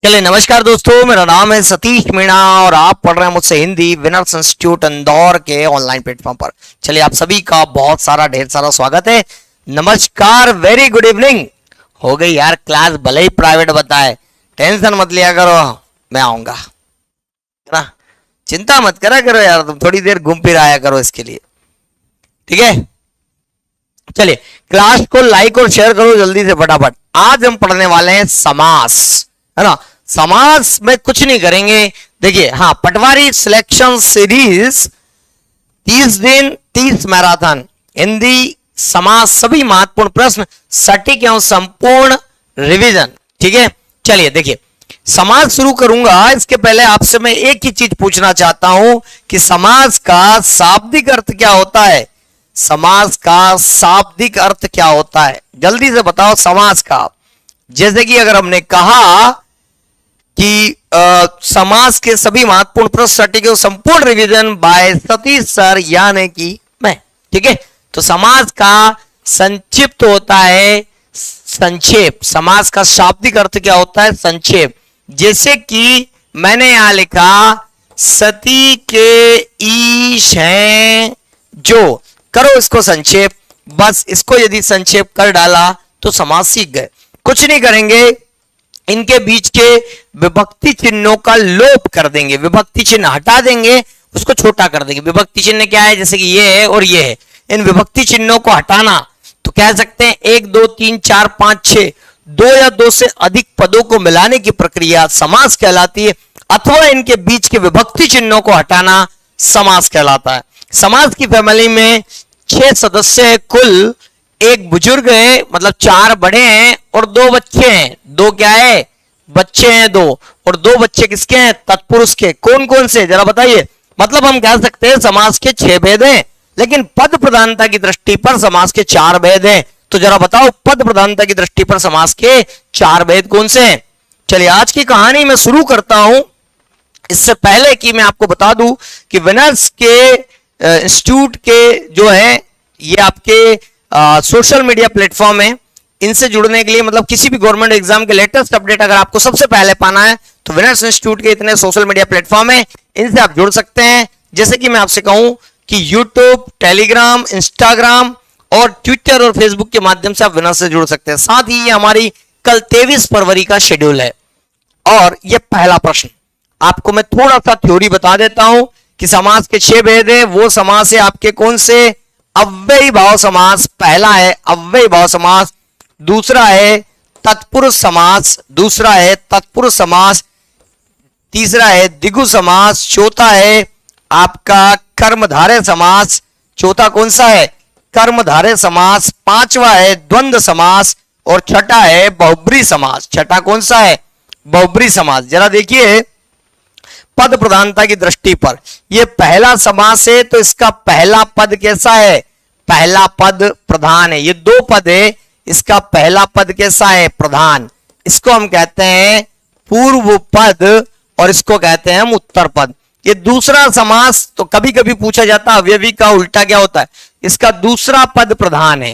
चलिए नमस्कार दोस्तों, मेरा नाम है सतीश मीणा और आप पढ़ रहे हैं मुझसे हिंदी विनर्स इंस्टीट्यूट इंदौर के ऑनलाइन प्लेटफॉर्म पर। चलिए आप सभी का बहुत सारा ढेर सारा स्वागत है। नमस्कार, वेरी गुड इवनिंग। हो गई यार क्लास, भले ही प्राइवेट बताए, टेंशन मत लिया करो, मैं आऊंगा ना, चिंता मत करा करो यार, तुम थोड़ी देर घूम फिर आया करो इसके लिए, ठीक है। चलिए क्लास को लाइक और शेयर करो जल्दी से फटाफट। आज हम पढ़ने वाले हैं समास, है ना। समास में कुछ नहीं करेंगे, देखिए हाँ, पटवारी सिलेक्शन सीरीज 30 दिन 30 मैराथन हिंदी समास सभी महत्वपूर्ण प्रश्न सटीक एवं संपूर्ण रिवीजन, ठीक है। चलिए देखिए समास शुरू करूंगा, इसके पहले आपसे मैं एक ही चीज पूछना चाहता हूं कि समास का शाब्दिक अर्थ क्या होता है। समास का शाब्दिक अर्थ क्या होता है, जल्दी से बताओ समास का। जैसे कि अगर हमने कहा कि समास के सभी महत्वपूर्ण प्रश्न सटीक एवं संपूर्ण रिवीजन बाय सतीश सर यानी कि मैं, ठीक है। तो समास का संक्षिप्त होता है संक्षेप। समास का शाब्दिक अर्थ क्या होता है, संक्षेप। जैसे कि मैंने यहां लिखा सती के ईश हैं जो, करो इसको संक्षेप, बस इसको यदि संक्षेप कर डाला तो समास सीख गए। कुछ नहीं करेंगे, इनके बीच के विभक्ति चिन्हों का लोप कर देंगे, विभक्ति चिन्ह हटा देंगे, उसको छोटा कर देंगे। विभक्ति चिन्ह क्या है, जैसे कि ये है और ये है, इन विभक्ति चिन्हों को हटाना तो कह सकते हैं 1 2 3 4 5 6 2 या 2 से अधिक पदों को मिलाने की प्रक्रिया समास कहलाती है, अथवा इनके बीच के विभक्ति चिन्हों को हटाना समास कहलाता है। समास की फैमिली में 6 सदस्य है कुल, एक बुजुर्ग है, मतलब 4 बड़े हैं और 2 बच्चे हैं। 2 क्या है, बच्चे हैं 2, और 2 बच्चे किसके हैं, तत्पुरुष के। कौन कौन से जरा बताइए। मतलब हम कह सकते हैं समास के 6 भेद हैं, लेकिन पद प्रधानता की दृष्टि पर समास के 4 भेद हैं। तो जरा बताओ पद प्रधानता की दृष्टि पर समास के 4 भेद कौन से हैं। चलिए आज की कहानी मैं शुरू करता हूं। इससे पहले कि मैं आपको बता दूं कि विनर्स के इंस्टीट्यूट के जो है ये आपके सोशल मीडिया प्लेटफॉर्म है, इनसे जुड़ने के लिए, मतलब किसी भी गवर्नमेंट एग्जाम के लेटेस्ट अपडेट अगर आपको सबसे पहले पाना है तो विनर्स इंस्टीट्यूट के इतने सोशल मीडिया प्लेटफॉर्म है, इनसे आप जुड़ सकते हैं। जैसे कि मैं आपसे कहूं कि यूट्यूब, टेलीग्राम, इंस्टाग्राम और ट्विटर और फेसबुक के माध्यम से आप विनर्स से जुड़ सकते हैं। साथ ही ये हमारी कल 23 फरवरी का शेड्यूल है। और ये पहला प्रश्न आपको मैं थोड़ा सा थ्योरी बता देता हूं कि समास के 6 भेद है। वो समास है आपके कौन से, अव्ययी भाव समास पहला है अव्ययी भाव समास, दूसरा है तत्पुरुष समास, दूसरा है तत्पुरुष समास, तीसरा है द्विगु समास, चौथा है आपका कर्मधारय समास, चौथा कौन सा है, कर्मधारय समास, पांचवा है द्वंद्व समास और छठा है बहुब्री समास। छठा कौन सा है, बहुब्री समास। जरा देखिए पद प्रधानता की दृष्टि पर यह पहला समास है, तो इसका पहला पद कैसा है, पहला पद प्रधान है। ये 2 पद है, इसका पहला पद कैसा है, प्रधान। इसको हम कहते हैं पूर्व पद और इसको कहते हैं हम उत्तर पद। ये दूसरा समास, तो कभी कभी पूछा जाता है अवयवी का उल्टा क्या होता है, इसका दूसरा पद प्रधान है,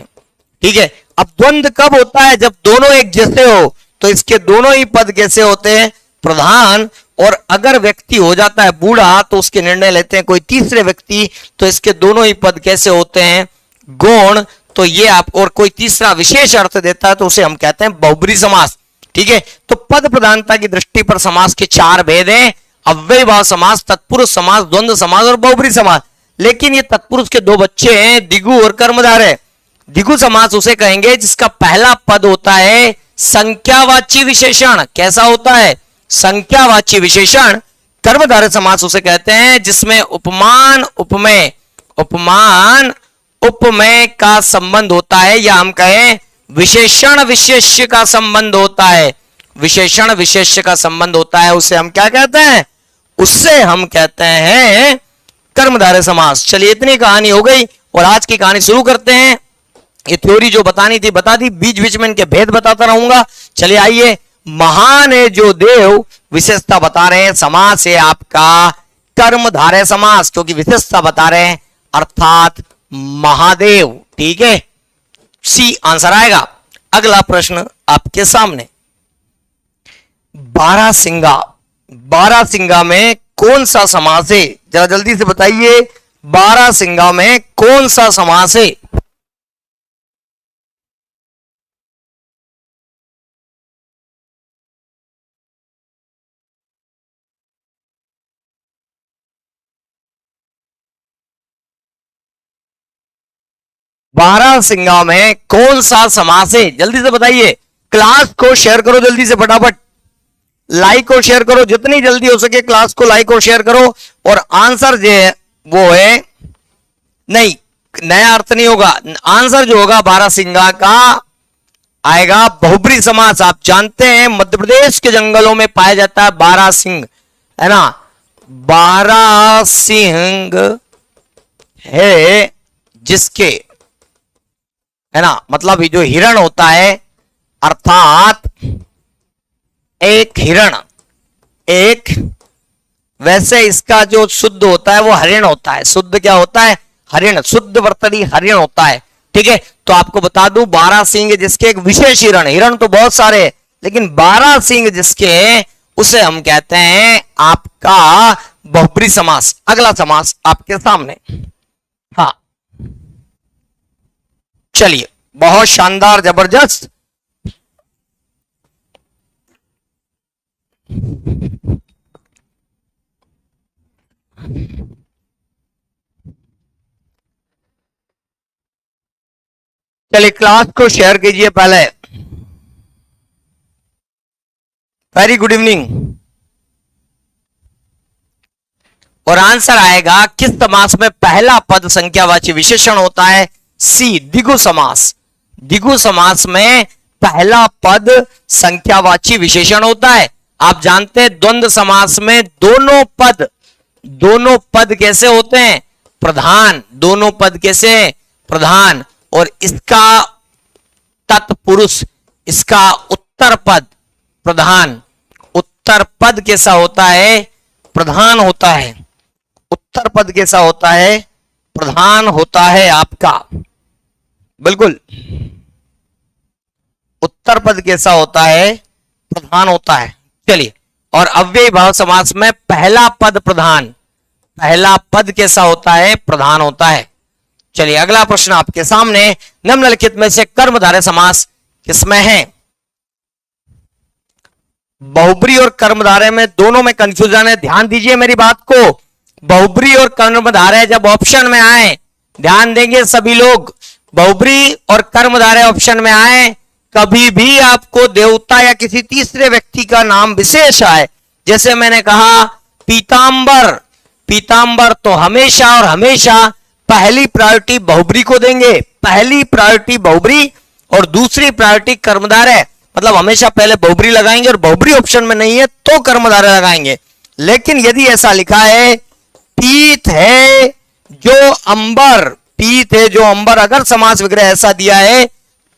ठीक है। अब द्वंद्व कब होता है, जब दोनों एक जैसे हो, तो इसके दोनों ही पद कैसे होते हैं, प्रधान। और अगर व्यक्ति हो जाता है बूढ़ा तो उसके निर्णय लेते हैं कोई तीसरे व्यक्ति, तो इसके दोनों ही पद कैसे होते हैं, गौण। तो ये आप, और कोई तीसरा विशेष अर्थ देता है तो उसे हम कहते हैं बहुब्री समास, ठीक है। तो पद प्रधानता की दृष्टि पर समास के 4 भेद हैं, अव्ययी भाव समास, तत्पुरुष समास, द्वंद्व समास और बहुब्री समास। लेकिन ये तत्पुरुष के 2 बच्चे हैं, द्विगु और कर्मधारय। द्विगु समास उसे कहेंगे जिसका पहला पद होता है संख्यावाची विशेषण। कैसा होता है, संख्यावाची विशेषण। कर्मधारय समास उसे कहते हैं जिसमें उपमान उपमेय, उपमान उपमेय का संबंध होता है, या हम कहें विशेषण विशेष्य का संबंध होता है, विशेषण विशेष्य का संबंध होता है, उसे हम क्या कहते हैं, उससे हम कहते हैं कर्मधारय समास। चलिए इतनी कहानी हो गई और आज की कहानी शुरू करते हैं। ये थ्योरी जो बतानी थी बता दी, बीच बीच में इनके भेद बताता रहूंगा। चलिए आइए, महान है जो देव, विशेषता बता रहे हैं, समास है आपका कर्मधारय समास, क्योंकि विशेषता बता रहे हैं अर्थात महादेव, ठीक है। सी आंसर आएगा। अगला प्रश्न आपके सामने, बारहसिंगा, बारहसिंगा में कौन सा समास है? जरा जल्दी से बताइए, बारहसिंगा में कौन सा समास है? बारहसिंगा में कौन सा समास है? जल्दी से बताइए। क्लास को शेयर करो जल्दी से, फटाफट लाइक और शेयर करो, जितनी जल्दी हो सके क्लास को लाइक और शेयर करो। और आंसर जो है वो है, नहीं नया अर्थ नहीं होगा, आंसर जो होगा बारहसिंगा का आएगा बहुब्री समास। आप जानते हैं मध्य प्रदेश के जंगलों में पाया जाता है बारहसिंग, है ना। बारहसिंग है जिसके, है ना, मतलब जो हिरण होता है, अर्थात एक हिरण, एक, वैसे इसका जो शुद्ध होता है वो हरिण होता है। शुद्ध क्या होता है? हरिण, शुद्ध वर्तनी हरिण होता है। ठीक है, तो आपको बता दूं बारहसिंग जिसके एक विशेष हिरण, हिरण तो बहुत सारे हैं लेकिन बारहसिंग जिसके, उसे हम कहते हैं आपका बहुब्री समास। अगला समास आपके सामने। हाँ चलिए, बहुत शानदार, जबरदस्त। चलिए क्लास को शेयर कीजिए पहले। Very good evening. और आंसर आएगा किस समास में पहला पद संख्यावाची विशेषण होता है? सी, द्विगु समास। द्विगु समास में पहला पद संख्यावाची विशेषण होता है। आप जानते हैं द्वंद्व समास में दोनों पद कैसे होते हैं? प्रधान। दोनों पद कैसे? प्रधान। और इसका तत्पुरुष, इसका उत्तर पद प्रधान। उत्तर पद कैसा होता है? प्रधान होता है। उत्तर पद कैसा होता है? प्रधान होता है आपका, बिल्कुल। उत्तर पद कैसा होता है? प्रधान होता है। चलिए, और अव्ययी भाव समास में पहला पद प्रधान, पहला पद कैसा होता है? प्रधान होता है। चलिए अगला प्रश्न आपके सामने, निम्नलिखित में से कर्मधारय समास किसमें है? बहुब्री और कर्मधारय में दोनों में कंफ्यूजन है, ध्यान दीजिए मेरी बात को। बहुब्री और कर्मधारय जब ऑप्शन में आए, ध्यान देंगे सभी लोग, बहुब्री और कर्मधारय ऑप्शन में आए, कभी भी आपको देवता या किसी तीसरे व्यक्ति का नाम विशेष आए, जैसे मैंने कहा पीतांबर, पीतांबर, तो हमेशा और हमेशा पहली प्रायोरिटी बहुब्री को देंगे, पहली प्रायोरिटी बहुब्री और दूसरी प्रायोरिटी कर्मधारय। मतलब हमेशा पहले बहुब्री लगाएंगे और बहुब्री ऑप्शन में नहीं है तो कर्मधारय लगाएंगे। लेकिन यदि ऐसा लिखा है पीत है जो अंबर, पीत है जो अंबर, अगर समास विग्रह ऐसा दिया है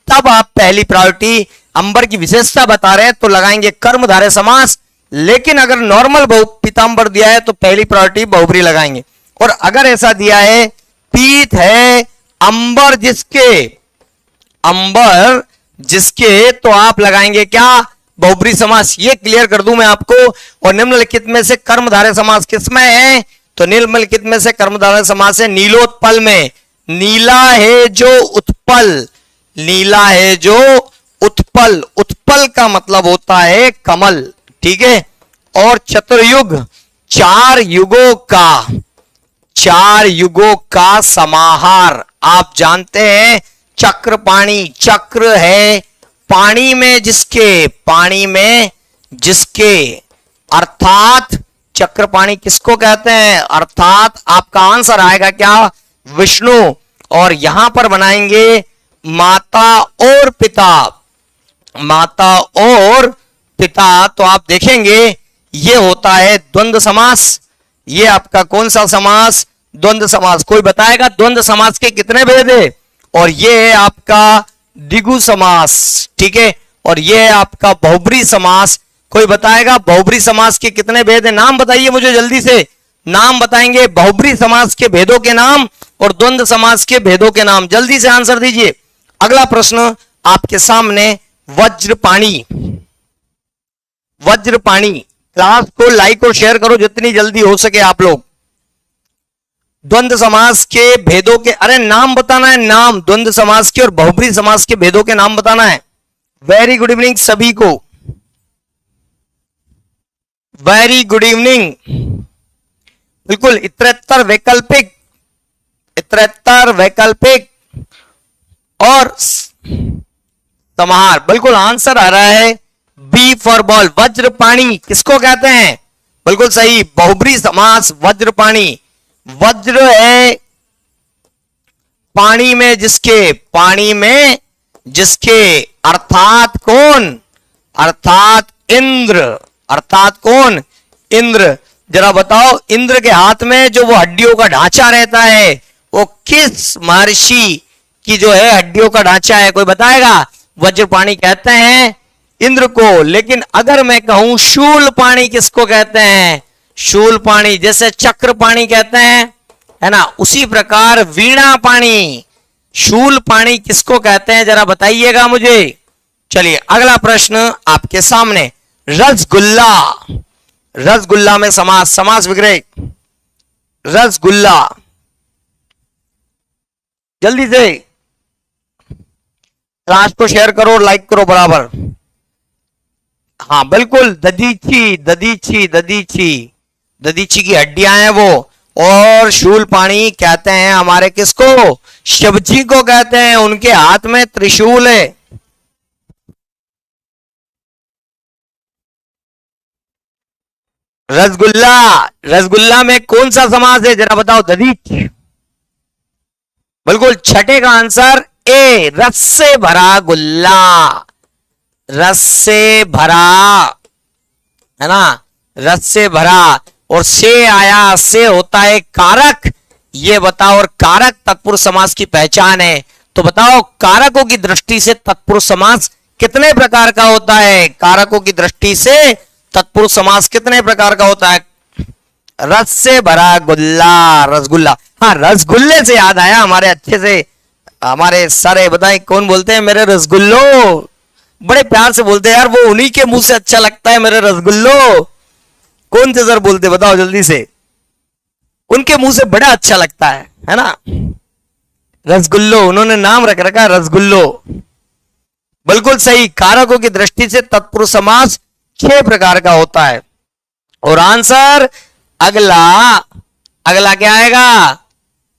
तब आप पहली प्रायोरिटी अंबर की विशेषता बता रहे हैं तो लगाएंगे कर्मधारय समास। लेकिन अगर नॉर्मल पीतांबर दिया है तो पहली प्रायोरिटी बहुब्री लगाएंगे। और अगर ऐसा दिया है पीत है अंबर जिसके, अंबर जिसके, तो आप लगाएंगे क्या? बहुब्री समास। ये क्लियर कर दूं मैं आपको। और निम्नलिखित में से कर्मधारय समास किसमें है? तो निम्नलिखित में से कर्मधारय समास है नीलोत्पल में। नीला है जो उत्पल, नीला है जो उत्पल, उत्पल का मतलब होता है कमल, ठीक है। और चतुर्युग, चार युगों का, चार युगों का समाहार। आप जानते हैं चक्र पाणी, चक्र है पानी में जिसके, पानी में जिसके, अर्थात चक्र पाणी किसको कहते हैं? अर्थात आपका आंसर आएगा क्या? विष्णु। और यहां पर बनाएंगे माता और पिता, माता और पिता, तो आप देखेंगे ये होता है द्वंद्व समास। ये आपका कौन सा समास? द्वंद्व समास। कोई बताएगा द्वंद्व समास के कितने भेद है? और ये है आपका द्विगु समास, ठीक है। और ये है आपका बहुब्री समास। कोई बताएगा बहुब्री समास के कितने भेद है? नाम बताइए मुझे जल्दी से, नाम बताएंगे बहुब्री समास के भेदों के नाम और द्वंद्व समास के भेदों के नाम, जल्दी से आंसर दीजिए। अगला प्रश्न आपके सामने, वज्रपाणी, वज्रपाणी। क्लास को लाइक और शेयर करो जितनी जल्दी हो सके आप लोग। द्वंद्व समास के भेदों के, अरे नाम बताना है, नाम द्वंद्व समास के और बहुब्रीहि समास के भेदों के नाम बताना है। वेरी गुड इवनिंग सभी को, वेरी गुड इवनिंग। बिल्कुल इतरेत्तर वैकल्पिक, इतरेत्तर वैकल्पिक और समाहार। बिल्कुल आंसर आ रहा है बी फॉर बॉल। वज्रपाणी किसको कहते हैं? बिल्कुल सही, बहुब्रीहि समास वज्रपाणी। वज्र है पानी में जिसके, पानी में जिसके, अर्थात कौन? अर्थात इंद्र। अर्थात कौन? इंद्र। जरा बताओ, इंद्र के हाथ में जो वो हड्डियों का ढांचा रहता है वो किस महर्षि की जो है हड्डियों का ढांचा है? कोई बताएगा? वज्रपाणी कहते हैं इंद्र को। लेकिन अगर मैं कहूं शूलपाणी किसको कहते हैं? शूलपाणी, जैसे चक्रपाणी कहते हैं, है ना, उसी प्रकार वीणा पाणी, शूलपाणी किसको कहते हैं? जरा बताइएगा मुझे। चलिए अगला प्रश्न आपके सामने। रसगुल्ला, रसगुल्ला में समास, समास विग्रह। रसगुल्ला, जल्दी से क्लास को शेयर करो, लाइक करो बराबर। हाँ बिल्कुल, ददीची, ददीची, ददीची, ददीची की हड्डियां हैं वो। और शूलपाणी कहते हैं हमारे किसको? शिव जी को कहते हैं, उनके हाथ में त्रिशूल है। रसगुल्ला, रसगुल्ला में कौन सा समास है? जरा बताओ। ददीच। बिल्कुल, छठे का आंसर ए, रस से भरा गुल्ला। रस से भरा, है ना, रस से भरा। और से आया, से होता है कारक। ये बताओ, और कारक तत्पुरुष समास की पहचान है। तो बताओ कारकों की दृष्टि से तत्पुरुष समास कितने प्रकार का होता है? कारकों की दृष्टि से तत्पुरुष समास कितने प्रकार का होता है? रस से भरा गुल्ला, रसगुल्ला। हाँ, रसगुल्ले से याद आया, हमारे अच्छे से हमारे सर है, बताएं कौन बोलते हैं मेरे रसगुल्लो? बड़े प्यार से बोलते हैं यार, वो उन्हीं के मुंह से अच्छा लगता है मेरे रसगुल्लो। कौन से सर बोलते, बताओ जल्दी से। उनके मुंह से बड़ा अच्छा लगता है ना, रसगुल्लो। उन्होंने नाम रख रखा रसगुल्लो। बिल्कुल सही। कारकों की दृष्टि से तत्पुरुष समास 6 प्रकार का होता है। और आंसर अगला, अगला क्या आएगा?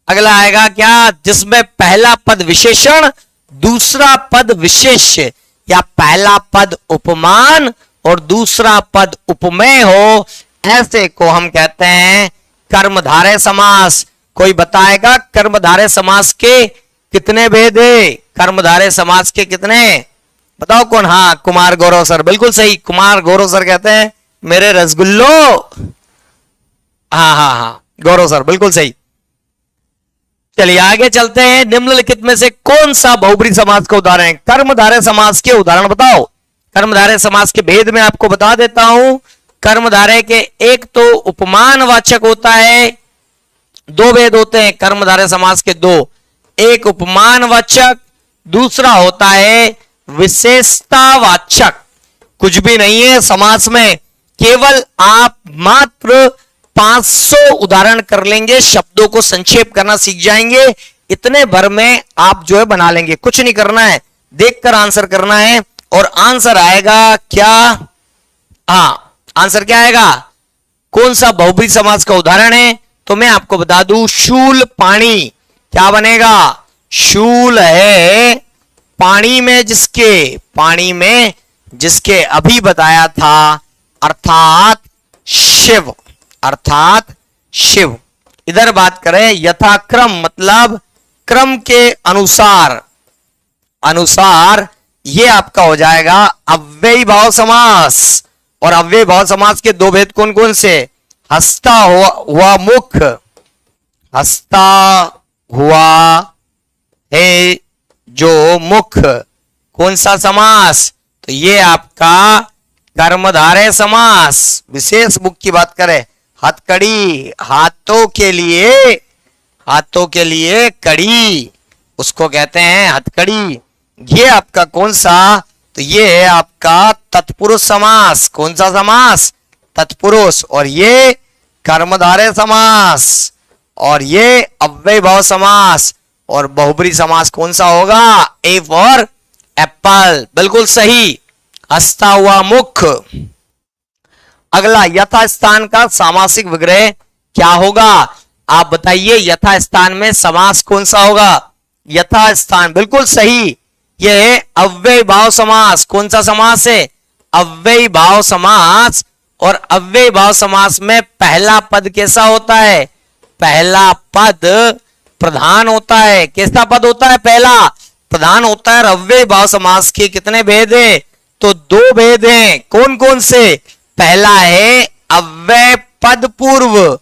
अगला आएगा क्या? जिसमें पहला पद विशेषण, दूसरा पद विशेष्य, या पहला पद उपमान और दूसरा पद उपमेय हो, ऐसे को हम कहते हैं कर्मधारय समास। कोई बताएगा कर्मधारय समास के कितने भेद है? कर्मधारय समास के कितने? बताओ कौन? हाँ, कुमार गौरव सर, बिल्कुल सही। कुमार गौरव सर कहते हैं मेरे रसगुल्लो। हाँ हाँ हाँ, गौरव सर बिल्कुल सही। चलिए आगे चलते हैं। निम्नलिखित में से कौन सा बहुब्रीहि समास का उदाहरण है? कर्मधारय समास के उदाहरण बताओ। कर्मधारय समास के भेद में आपको बता देता हूं। कर्मधारय के एक तो उपमान वाचक होता है, 2 भेद होते हैं कर्मधारय समास के, 2। एक उपमान वाचक, दूसरा होता है विशेषता वाचक। कुछ भी नहीं है समास में, केवल आप मात्र 500 उदाहरण कर लेंगे, शब्दों को संक्षेप करना सीख जाएंगे, इतने भर में आप जो है बना लेंगे। कुछ नहीं करना है, देखकर आंसर करना है। और आंसर आएगा क्या? हाँ, आंसर क्या आएगा? कौन सा बहुब्रीहि समास का उदाहरण है? तो मैं आपको बता दूं, शूल पाणी। क्या बनेगा? शूल है पानी में जिसके, पानी में जिसके, अभी बताया था, अर्थात शिव, अर्थात शिव। इधर बात करें यथाक्रम, मतलब क्रम के अनुसार, अनुसार ये आपका हो जाएगा अव्ययी भाव समास। और अव्ययी भाव समास के 2 भेद कौन कौन से? हंसता हुआ मुख, हंसता हुआ है जो मुख, कौन सा समास? तो ये आपका कर्मधारय समास। विशेष मुख की बात करें, हथकड़ी, हाथों के लिए, हाथों के लिए कड़ी, उसको कहते हैं हथकड़ी। ये आपका कौन सा तो ये है आपका तत्पुरुष समास। कौन सा समास? तत्पुरुष। और ये कर्मधारय समास, और ये अव्ययीभाव समास, और बहुब्री समास कौन सा होगा? ए फॉर एप्पल, बिल्कुल सही। हंसता हुआ मुख। अगला, यथास्थान का सामासिक विग्रह क्या होगा? आप बताइए, यथास्थान में समास कौन सा होगा? यथास्थान, बिल्कुल सही। यह है अव्ययीभाव समास। कौन सा समास है? अव्ययीभाव समास। और अव्ययीभाव समास में पहला पद कैसा होता है? पहला पद प्रधान होता है। कैसा पद होता है? पहला प्रधान होता है। अव्ययीभाव समास के कितने भेद हैं? तो 2 भेद हैं। कौन कौन से? पहला है अव्यय पद पूर्व,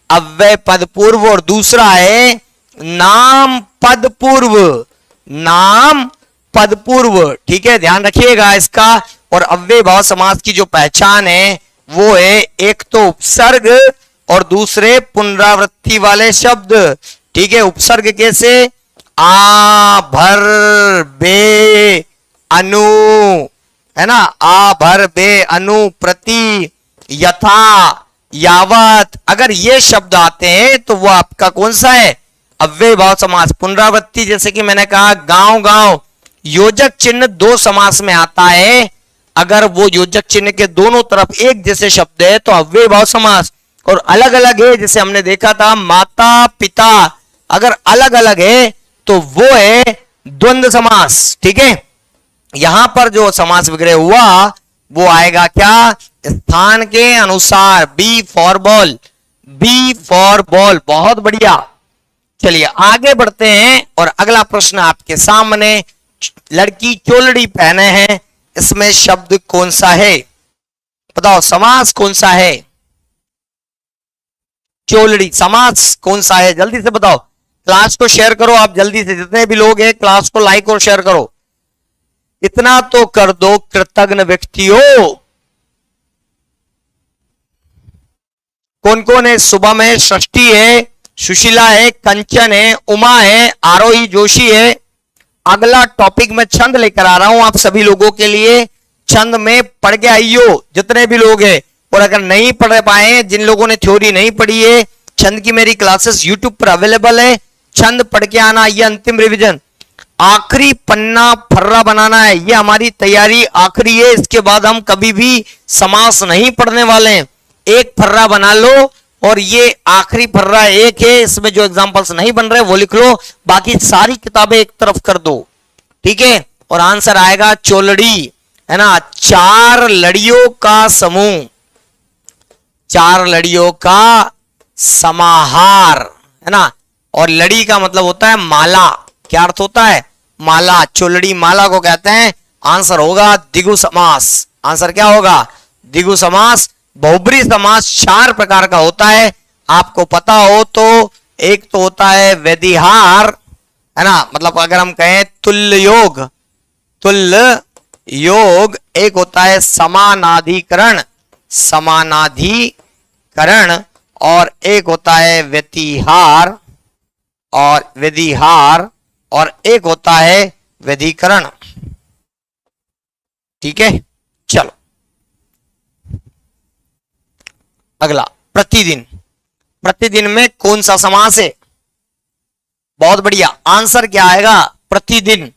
अव्यय पद पूर्व, और दूसरा है नाम पद पूर्व, नाम पद पूर्व। ठीक है, ध्यान रखिएगा इसका। और अव्ययीभाव समास की जो पहचान है वो है एक तो उपसर्ग और दूसरे पुनरावृत्ति वाले शब्द। ठीक है, उपसर्ग कैसे? आ भर बे अनु, है ना, आ भर बे अनु, प्रति, यथा, यावत। अगर ये शब्द आते हैं तो वो आपका कौन सा है? अव्ययीभाव समास। पुनरावृत्ति, जैसे कि मैंने कहा गांव गांव, योजक चिन्ह 2 समास में आता है। अगर वो योजक चिन्ह के दोनों तरफ एक जैसे शब्द है तो अव्ययीभाव समास। और अलग अलग है, जैसे हमने देखा था माता पिता, अगर अलग अलग है तो वो है द्वंद्व समास। ठीक है, यहां पर जो समास विग्रह हुआ वो आएगा क्या? स्थान के अनुसार। B for ball, B for ball. बहुत बढ़िया। चलिए आगे बढ़ते हैं और अगला प्रश्न आपके सामने। लड़की चोलड़ी पहने हैं, इसमें शब्द कौन सा है? बताओ, समास कौन सा है? चोलड़ी, समास कौन सा है? जल्दी से बताओ। क्लास को शेयर करो आप जल्दी से, जितने भी लोग हैं क्लास को लाइक और शेयर करो। इतना तो कर दो कृतज्ञ व्यक्तियों। कौन कौन है? शुभम है, षष्ठी है, सुशीला है, कंचन है, उमा है, आरोही जोशी है। अगला टॉपिक में छंद लेकर आ रहा हूं आप सभी लोगों के लिए। छंद में पढ़ के आइयो जितने भी लोग हैं। और अगर नहीं पढ़ पाए, जिन लोगों ने थ्योरी नहीं पढ़ी है, छंद की मेरी क्लासेस यूट्यूब पर अवेलेबल है। छंद पढ़ के आना, ये अंतिम रिवीजन। आखिरी पन्ना फर्रा बनाना है, ये हमारी तैयारी आखिरी है। इसके बाद हम कभी भी समास नहीं पढ़ने वाले हैं। एक फर्रा बना लो, और ये आखिरी फर्रा एक है, इसमें जो एग्जांपल्स नहीं बन रहे वो लिख लो, बाकी सारी किताबें एक तरफ कर दो। ठीक है, और आंसर आएगा चोलड़ी, है ना। 4 लड़ियों का समूह, 4 लड़ियों का समाहार, है ना। और लड़ी का मतलब होता है माला। क्या अर्थ होता है? माला। चोलड़ी माला को कहते हैं। आंसर होगा द्विगु समास। आंसर क्या होगा? द्विगु समास। बहुब्री समास 4 प्रकार का होता है, आपको पता हो तो। एक तो होता है व्यतिहार, है ना, मतलब अगर हम कहें तुल्य योग, तुल्य योग। एक होता है समानाधिकरण, समानाधिकरण। और एक होता है व्यतिहार, और व्यतिहार, और एक होता है व्यधिकरण। ठीक है, चलो अगला, प्रतिदिन। प्रतिदिन में कौन सा समास है? बहुत बढ़िया। आंसर क्या आएगा? प्रतिदिन।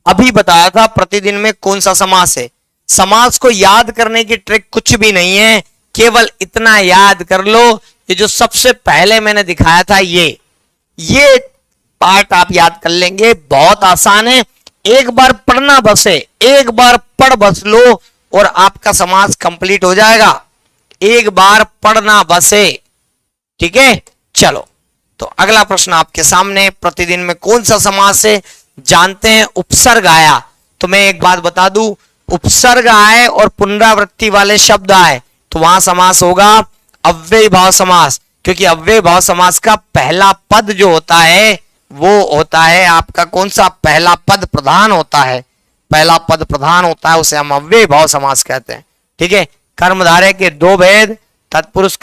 अभी बताया था प्रतिदिन में कौन सा समास है। समास को याद करने की ट्रिक कुछ भी नहीं है, केवल इतना याद कर लो, ये जो सबसे पहले मैंने दिखाया था ये पार्ट आप याद कर लेंगे। बहुत आसान है, एक बार पढ़ना बस है, एक बार पढ़ बस लो और आपका समास कंप्लीट हो जाएगा। एक बार पढ़ना बस है। ठीक है, चलो तो अगला प्रश्न आपके सामने। प्रतिदिन में कौन सा समास है? जानते हैं। उपसर्ग आया तो मैं एक बात बता दूं, उपसर्ग आए और पुनरावृत्ति वाले शब्द आए तो वहां समास होगा अव्ययीभाव समास, क्योंकि अव्ययीभाव समास का पहला पद जो होता है वो होता है आपका कौन सा? पहला पद प्रधान होता है। पहला पद प्रधान होता है, उसे हम अव्ययीभाव समास कहते हैं। ठीक है, कर्मधारय के 2 भेद, तत्पुरुष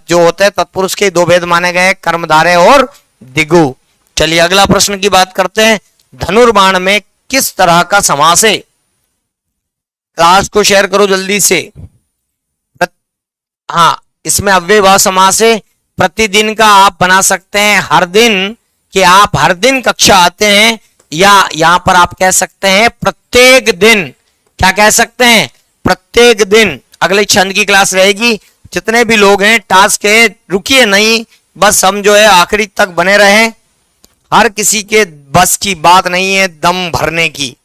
जो होते हैं तत्पुरुष के 2 भेद माने गए, कर्मधारय और दिगु। चलिए अगला प्रश्न की बात करते हैं। धनुर्बाण में किस तरह का समास है? लास्ट को शेयर करो जल्दी से। हाँ, इसमें अव्ययभाव समास है। प्रतिदिन का आप बना सकते हैं हर दिन, कि आप हर दिन कक्षा आते हैं, या यहां पर आप कह सकते हैं प्रत्येक दिन। क्या कह सकते हैं? प्रत्येक दिन। अगले छंद की क्लास रहेगी। जितने भी लोग हैं टास्क है, रुकिए नहीं, बस हम जो है आखिरी तक बने रहें। हर किसी के बस की बात नहीं है दम भरने की।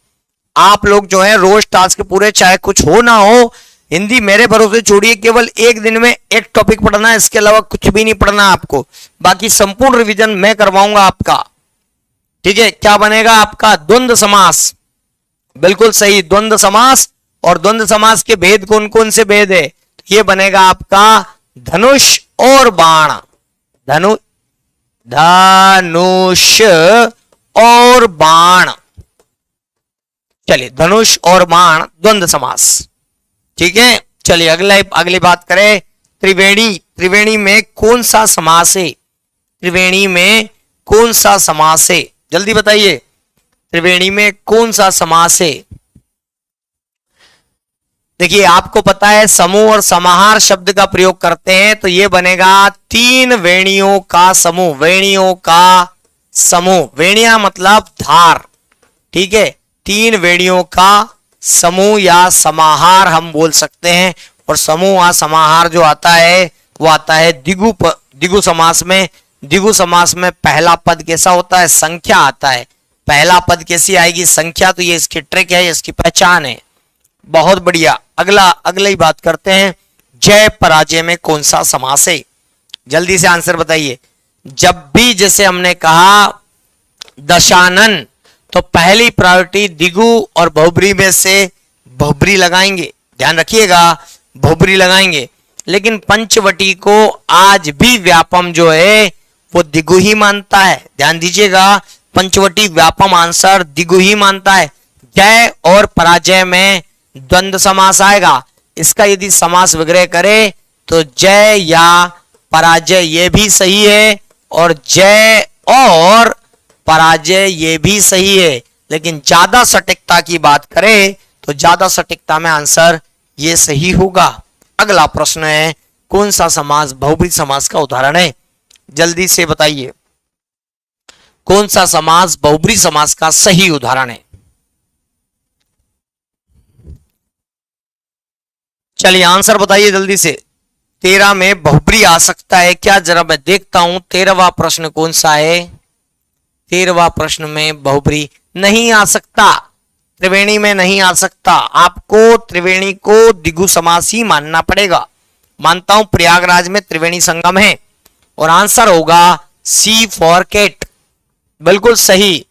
आप लोग जो है रोज टास्क पूरे, चाहे कुछ हो ना हो। हिंदी मेरे भरोसे छोड़िए, केवल एक दिन में एक टॉपिक पढ़ना है, इसके अलावा कुछ भी नहीं पढ़ना आपको। बाकी संपूर्ण रिवीजन मैं करवाऊंगा आपका। ठीक है, क्या बनेगा आपका? द्वंद्व समास। बिल्कुल सही, द्वंद्व समास। और द्वंद्व समास के भेद कौन कौन से भेद है? ये बनेगा आपका धनुष और बाण। धनुष और बाण। चलिए, धनुष और बाण द्वंद्व समास। ठीक है, चलिए अगली बात करें। त्रिवेणी। त्रिवेणी में कौन सा समास है? त्रिवेणी में कौन सा समास है? जल्दी बताइए, त्रिवेणी में कौन सा समास है? देखिए, आपको पता है समूह और समाहार शब्द का प्रयोग करते हैं, तो यह बनेगा तीन वेणियों का समूह। वेणियों का समूह। वेणिया मतलब धार। ठीक है, तीन वेणियों का समूह या समाहार हम बोल सकते हैं। और समूह या समाहार जो आता है वो आता है द्विगु समास में। द्विगु समास में पहला पद कैसा होता है? संख्या आता है। पहला पद कैसी आएगी? संख्या। तो ये इसकी ट्रिक है, इसकी पहचान है। बहुत बढ़िया। अगली बात करते हैं, जय पराजय में कौन सा समास है? जल्दी से आंसर बताइए। जब भी जैसे हमने कहा दशानन, तो पहली प्रायोरिटी दिगु और बहुब्री में से बहुब्री लगाएंगे। ध्यान रखिएगा, बहुब्री लगाएंगे। लेकिन पंचवटी को आज भी व्यापम जो है वो दिगु ही मानता है। ध्यान दीजिएगा, पंचवटी व्यापम आंसर दिगु ही मानता है। जय और पराजय में द्वंद्व समास आएगा। इसका यदि समास विग्रह करे तो जय या पराजय ये भी सही है, और जय और पराजय ये भी सही है। लेकिन ज्यादा सटीकता की बात करें तो ज्यादा सटीकता में आंसर ये सही होगा। अगला प्रश्न है, कौन सा समास बहुब्रीहि समास का उदाहरण है? जल्दी से बताइए, कौन सा समास बहुब्रीहि समास का सही उदाहरण है? चलिए आंसर बताइए जल्दी से। 13 में बहुब्रीहि आ सकता है क्या? जरा मैं देखता हूं 13वां प्रश्न कौन सा है। 13वां प्रश्न में बहुब्रीहि नहीं आ सकता, त्रिवेणी में नहीं आ सकता। आपको त्रिवेणी को द्विगु समास ही मानना पड़ेगा। मानता हूं प्रयागराज में त्रिवेणी संगम है, और आंसर होगा सी फॉर कैट। बिल्कुल सही।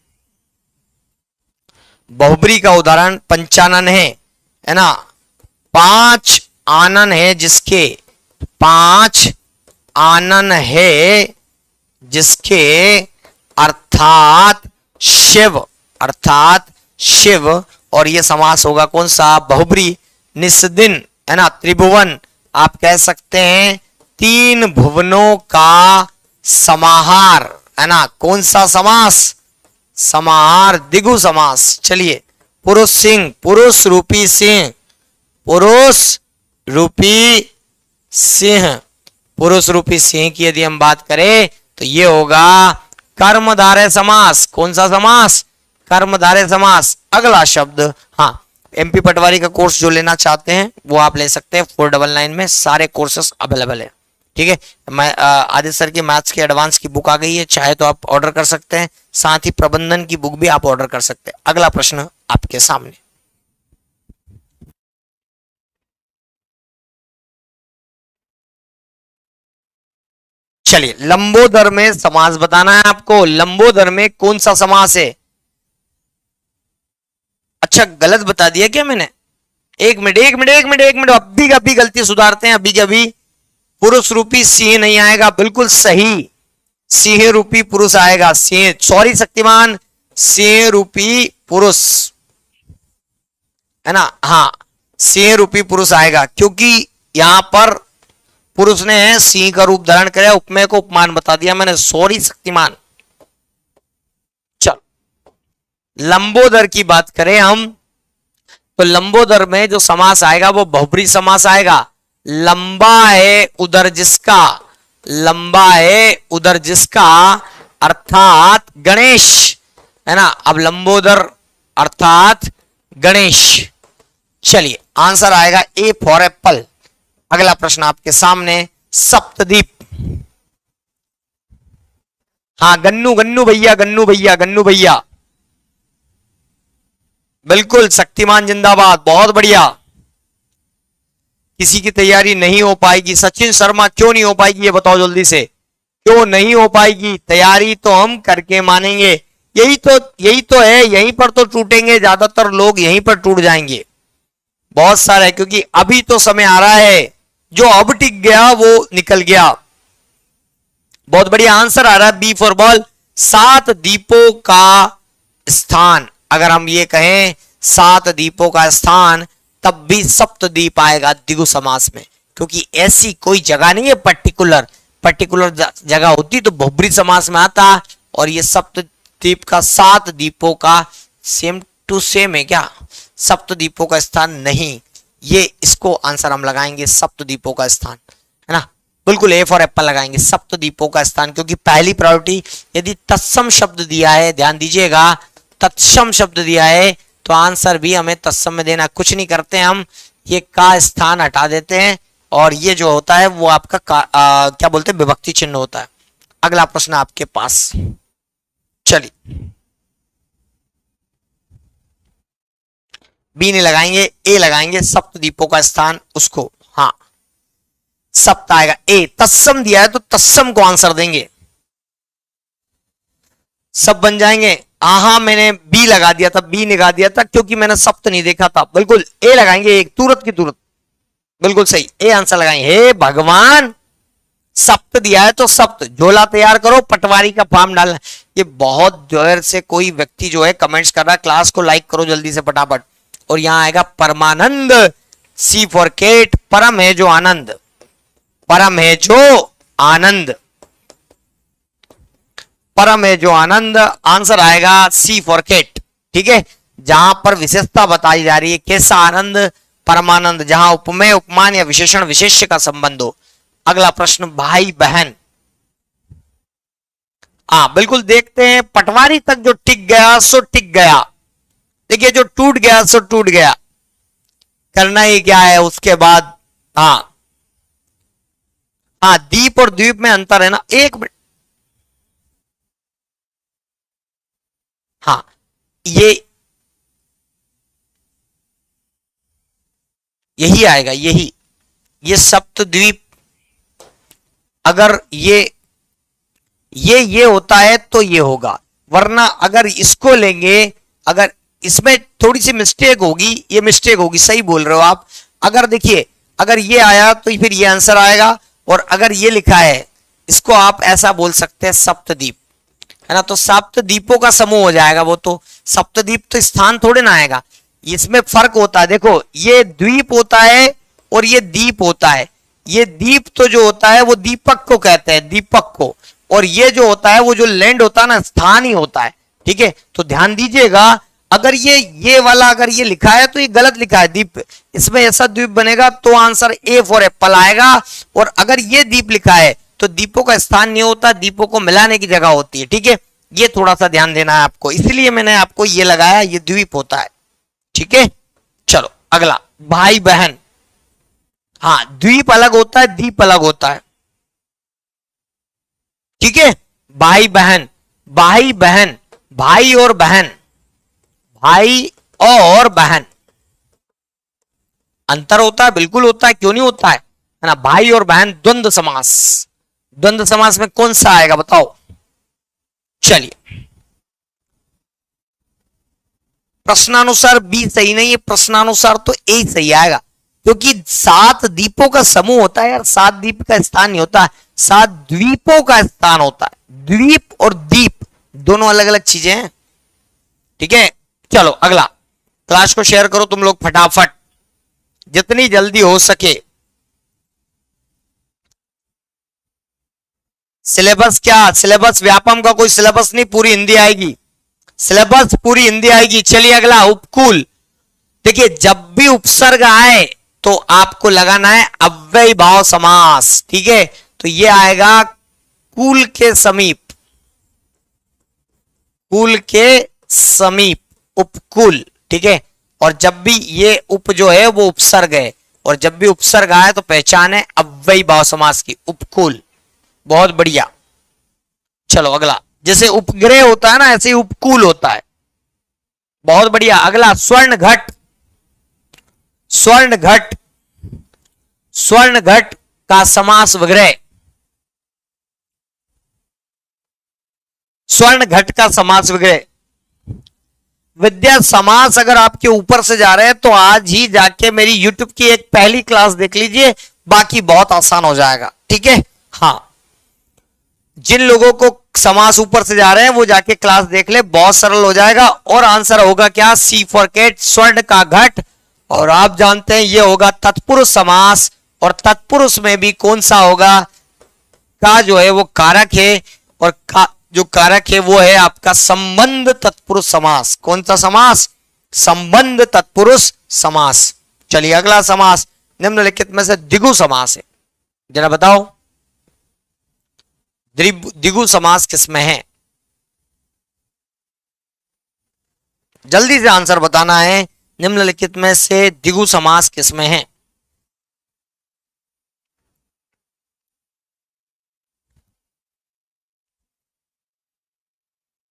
बहुब्रीहि का उदाहरण पंचानन है ना। 5 आनन है जिसके, 5 आनन है जिसके अर्थात शिव, और ये समास होगा कौन सा? बहुब्रीहि। निस्दिन है ना, त्रिभुवन। आप कह सकते हैं तीन भुवनों का समाहार है ना। कौन सा समास? समाहार द्विगु समास। चलिए, पुरुष सिंह, पुरुष रूपी सिंह, पुरुष रूपी सिंह। पुरुष रूपी सिंह की यदि हम बात करें तो ये होगा कर्मधारय समास। कौन सा समास? कर्मधारय समास। अगला शब्द, हाँ, एमपी पटवारी का कोर्स जो लेना चाहते हैं वो आप ले सकते हैं। 499 में सारे कोर्सेस अवेलेबल है। ठीक है, मैं आदित्य सर की मैथ्स की एडवांस की बुक आ गई है, चाहे तो आप ऑर्डर कर सकते हैं। साथ ही प्रबंधन की बुक भी आप ऑर्डर कर सकते हैं। अगला प्रश्न आपके सामने। चलिए, लंबोदर में समास बताना है आपको। लंबोदर में कौन सा समास है? अच्छा, गलत बता दिया क्या मैंने? एक मिनट, अभी गलती सुधारते हैं। अभी पुरुष रूपी सिंह नहीं आएगा, बिल्कुल सही। सिंह रूपी पुरुष आएगा। सिंह, सॉरी शक्तिमान, सिंह रूपी पुरुष है ना। हाँ, सिंह रूपी पुरुष आएगा, क्योंकि यहां पर पुरुष ने सिंह का रूप धारण किया। उपमेय को उपमान बता दिया मैंने, सॉरी शक्तिमान। चल, लंबोदर की बात करें हम, तो लंबोदर में जो समास आएगा वो बहुब्री समास आएगा। लंबा है उदर जिसका, लंबा है उदर जिसका अर्थात गणेश, है ना। अब लंबोदर अर्थात गणेश। चलिए आंसर आएगा ए फॉर एप्पल। अगला प्रश्न आपके सामने, सप्तद्वीप। हाँ गन्नू, गन्नू भैया, गन्नू भैया, गन्नू भैया, बिल्कुल शक्तिमान जिंदाबाद, बहुत बढ़िया। किसी की तैयारी नहीं हो पाएगी, सचिन शर्मा क्यों नहीं हो पाएगी ये बताओ जल्दी से, क्यों नहीं हो पाएगी? तैयारी तो हम करके मानेंगे, यही तो है, यहीं पर तो टूटेंगे, ज्यादातर लोग यहीं पर टूट जाएंगे। बहुत सारा है, क्योंकि अभी तो समय आ रहा है, जो अब टिक गया वो निकल गया। बहुत बढ़िया आंसर आ रहा है बी फॉर बॉल, 7 द्वीपों का स्थान। अगर हम ये कहें 7 द्वीपों का स्थान, तब भी सप्तद्वीप आएगा द्विगु समास में, क्योंकि ऐसी कोई जगह नहीं है पर्टिकुलर जगह होती तो बहुब्री समास में आता। और ये सप्तद्वीप का 7 द्वीपों का सेम टू सेम है क्या? सप्तद्वीपों का स्थान नहीं, ये इसको आंसर हम लगाएंगे सप्तद्वीपों का स्थान, है ना। बिल्कुल ए फॉर एप्पल लगाएंगे, सप्तद्वीपों का स्थान, क्योंकि पहली प्रायोरिटी यदि तत्सम शब्द दिया है, ध्यान दीजिएगा, तत्सम शब्द दिया है तो आंसर भी हमें तत्सम में देना। कुछ नहीं करते हम, ये का स्थान हटा देते हैं और ये जो होता है वो आपका क्या बोलते हैं, विभक्ति चिन्ह होता है। अगला प्रश्न आपके पास, चलिए बी नहीं लगाएंगे, ए लगाएंगे, सप्तद्वीपों का स्थान उसको, हाँ सप्त आएगा। ए तत्सम दिया है तो तत्सम को आंसर देंगे, सब बन जाएंगे। हाँ मैंने बी लगा दिया था, बी लगा दिया था क्योंकि मैंने सप्त नहीं देखा था। बिल्कुल ए लगाएंगे, एक तुरंत की तुरंत, बिल्कुल सही ए आंसर लगाएंगे। हे भगवान, सप्त दिया है तो सप्त, झोला तैयार करो, पटवारी का फॉर्म डालना। ये बहुत देर से कोई व्यक्ति जो है कमेंट्स कर रहा है, क्लास को लाइक करो जल्दी से फटाफट। और यहां आएगा परमानंद, सी फॉर केट, परम है जो आनंद, परम है जो आनंद, परम है जो आनंद, आंसर आएगा सी फॉर केट। ठीक है, जहां पर विशेषता बताई जा रही है, कैसा आनंद, परमानंद, जहां उपमेय उपमान या विशेषण विशेष्य का संबंध हो। अगला प्रश्न, भाई बहन। हाँ बिल्कुल, देखते हैं, पटवारी तक जो टिक गया सो टिक गया, देखिए जो टूट गया सो टूट गया, करना ही क्या है उसके बाद। हाँ हाँ, दीप और द्वीप में अंतर है ना, एक मिनट, हाँ यही आएगा, ये सप्तद्वीप। अगर ये होता है तो ये होगा, वरना अगर इसको लेंगे, अगर इसमें थोड़ी सी मिस्टेक होगी, ये मिस्टेक होगी, सही बोल रहे हो आप। अगर देखिए, अगर ये आया तो फिर ये आंसर आएगा, और अगर ये लिखा है, इसको आप ऐसा बोल सकते हैं सप्तद्वीप, है ना। तो सप्तद्वीपों का समूह हो जाएगा वो, तो सप्तद्वीप तो स्थान थोड़े ना आएगा, इसमें फर्क होता है। देखो ये द्वीप होता है और ये द्वीप होता है। ये द्वीप तो जो होता है वो दीपक को कहते हैं, दीपक को, और ये जो होता है वो जो लैंड होता है ना, स्थान ही होता है। ठीक है, तो ध्यान दीजिएगा, अगर ये वाला अगर ये लिखा है तो ये गलत लिखा है द्वीप, इसमें ऐसा द्वीप बनेगा तो आंसर ए फॉर एप्पल आएगा। और अगर ये द्वीप लिखा है तो द्वीपों का स्थान नहीं होता, द्वीपों को मिलाने की जगह होती है। ठीक है, ये थोड़ा सा ध्यान देना है आपको, इसलिए मैंने आपको ये लगाया, ये द्वीप होता है। ठीक है, चलो अगला, भाई बहन। हाँ द्वीप अलग होता है, द्वीप अलग होता है। ठीक है, भाई बहन, भाई बहन, भाई और बहन, भाई और बहन, अंतर होता है, बिल्कुल होता है, क्यों नहीं होता है ना। भाई और बहन द्वंद्व समास, द्वंद्व समास में कौन सा आएगा बताओ। चलिए, प्रश्नानुसार बी सही नहीं है, प्रश्नानुसार तो ए सही आएगा, क्योंकि 7 द्वीपों का समूह होता है यार, 7 द्वीप का स्थान नहीं होता, 7 द्वीपों का स्थान होता है। द्वीप और द्वीप दोनों अलग अलग चीजें हैं। ठीक है, चलो अगला, क्लास को शेयर करो तुम लोग फटाफट, जितनी जल्दी हो सके। सिलेबस क्या, सिलेबस व्यापम का कोई सिलेबस नहीं, पूरी हिंदी आएगी, सिलेबस पूरी हिंदी आएगी। चलिए अगला, उपकूल। देखिए जब भी उपसर्ग आए तो आपको लगाना है अव्ययी भाव समास, ठीक है। तो ये आएगा कुल के समीप, कुल के समीप, उपकुल, ठीक है। और जब भी ये उप जो है वो उपसर्ग है, और जब भी उपसर्ग आए तो पहचान है अव्ययी भाव समास की, उपकुल। बहुत बढ़िया। चलो अगला, जैसे उपग्रह होता है ना, ऐसे ही उपकूल होता है। बहुत बढ़िया। अगला स्वर्ण घट, स्वर्ण घट, स्वर्ण घट का समास विग्रह, स्वर्ण घट का समास विग्रह। विद्या समास अगर आपके ऊपर से जा रहे हैं तो आज ही जाके मेरी यूट्यूब की एक पहली क्लास देख लीजिए, बाकी बहुत आसान हो जाएगा, ठीक है। हाँ, जिन लोगों को समास ऊपर से जा रहे हैं वो जाके क्लास देख ले, बहुत सरल हो जाएगा। और आंसर होगा क्या? सी फॉर कैट, स्वर्ण का घट। और आप जानते हैं ये होगा तत्पुरुष समास, और तत्पुरुष में भी कौन सा होगा? का जो है वो कारक है, और का जो कारक है वो है आपका संबंध तत्पुरुष समास। कौन सा समास? संबंध तत्पुरुष समास। चलिए अगला समास निम्नलिखित में से द्विगु समास है, जरा बताओ द्विगु समास किसमें है? जल्दी से आंसर बताना है, निम्नलिखित में से द्विगु समास किसमें है?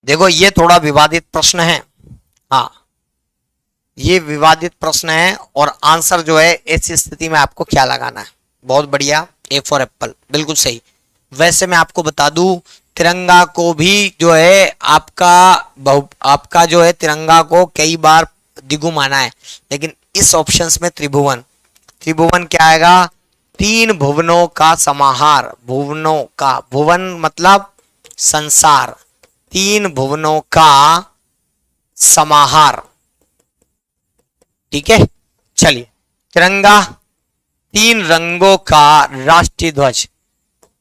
देखो ये थोड़ा विवादित प्रश्न है, हाँ ये विवादित प्रश्न है, और आंसर जो है ऐसी स्थिति में आपको क्या लगाना है? बहुत बढ़िया, ए फॉर एप्पल, बिल्कुल सही। वैसे मैं आपको बता दूं, तिरंगा को भी जो है आपका जो है तिरंगा को कई बार द्विगु माना है, लेकिन इस ऑप्शंस में त्रिभुवन, त्रिभुवन क्या आएगा? तीन भुवनों का समाहार, भुवनों का, भुवन मतलब संसार, तीन भुवनों का समाहार, ठीक है। चलिए तिरंगा, तीन रंगों का राष्ट्रीय ध्वज,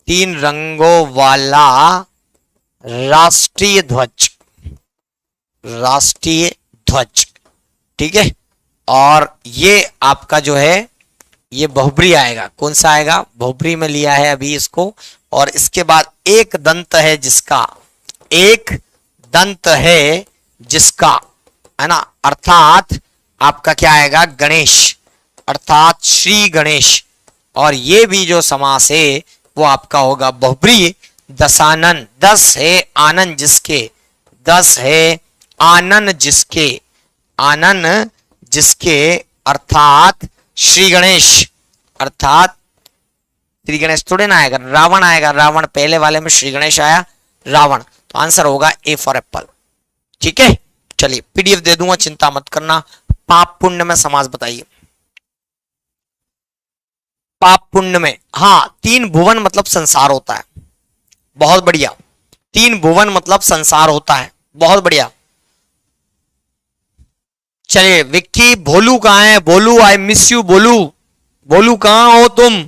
तीन रंगों वाला राष्ट्रीय ध्वज, राष्ट्रीय ध्वज, ठीक है। और ये आपका जो है ये बहुब्री आएगा। कौन सा आएगा? बहुब्री में लिया है अभी इसको। और इसके बाद एक दंत है जिसका, एक दंत है जिसका, है ना, अर्थात आपका क्या आएगा? गणेश, अर्थात श्री गणेश। और ये भी जो समास है वो आपका होगा बहुब्री। दशानन, दस है आनंद जिसके, दस है आनंद जिसके, आनंद जिसके, अर्थात श्री गणेश, अर्थात श्री गणेश थोड़े ना आएगा, रावण आएगा, रावण पहले वाले में श्री गणेश आया, रावण। तो आंसर होगा ए फॉर एप्पल, ठीक है। चलिए पीडीएफ दे दूंगा, चिंता मत करना। पाप पुण्य में समास बताइए। पाप पुण्य में, हाँ, तीन भुवन मतलब संसार होता है। बहुत बढ़िया, तीन भुवन मतलब संसार होता है, बहुत बढ़िया। चलिए विक्की, भोलू कहाँ है? भोलू, आई मिस यू भोलू, भोलू कहाँ हो तुम?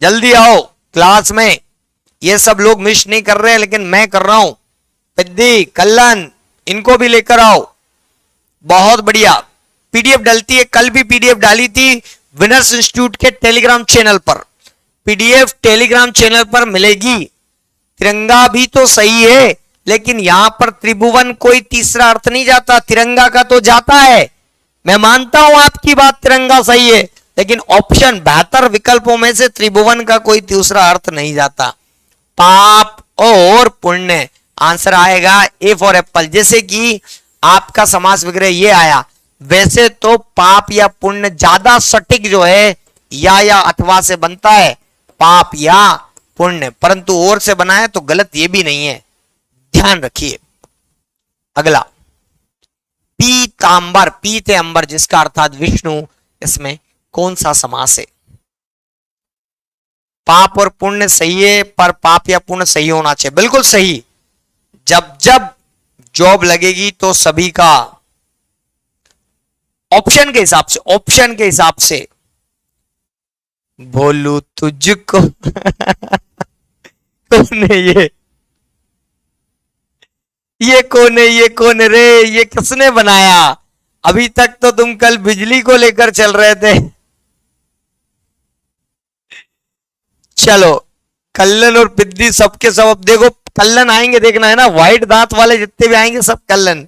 जल्दी आओ क्लास में। ये सब लोग मिस नहीं कर रहे हैं लेकिन मैं कर रहा हूं। पिद्दी, कल्लन, इनको भी लेकर आओ। बहुत बढ़िया, पीडीएफ डलती है, कल भी पीडीएफ डाली थी विनर्स इंस्टीट्यूट के टेलीग्राम चैनल पर, पीडीएफ टेलीग्राम चैनल पर मिलेगी। तिरंगा भी तो सही है, लेकिन यहां पर त्रिभुवन कोई तीसरा अर्थ नहीं जाता, तिरंगा का तो जाता है। मैं मानता हूं आपकी बात, तिरंगा सही है, लेकिन ऑप्शन बेहतर विकल्पों में से त्रिभुवन का कोई दूसरा अर्थ नहीं जाता। पाप और पुण्य, आंसर आएगा ए फॉर एप्पल। जैसे कि आपका समास विग्रह ये आया, वैसे तो पाप या पुण्य ज्यादा सटीक जो है या अथवा से बनता है, पाप या पुण्य, परंतु और से बना है तो गलत ये भी नहीं है, ध्यान रखिए। अगला पीतांबर, पीते अंबर जिसका अर्थात विष्णु, इसमें कौन सा समास है? पाप और पुण्य सही है, पर पाप या पुण्य सही होना चाहिए, बिल्कुल सही। जब जब जॉब लगेगी तो सभी का ऑप्शन के हिसाब से, ऑप्शन के हिसाब से। भोलू तुझको कौन है ये कौन है? ये कौन है रे? ये किसने बनाया? अभी तक तो तुम कल बिजली को लेकर चल रहे थे। चलो, कल्लन और पिद्दी सबके सब, अब देखो कल्लन आएंगे, देखना है ना, व्हाइट दांत वाले जितने भी आएंगे सब कल्लन।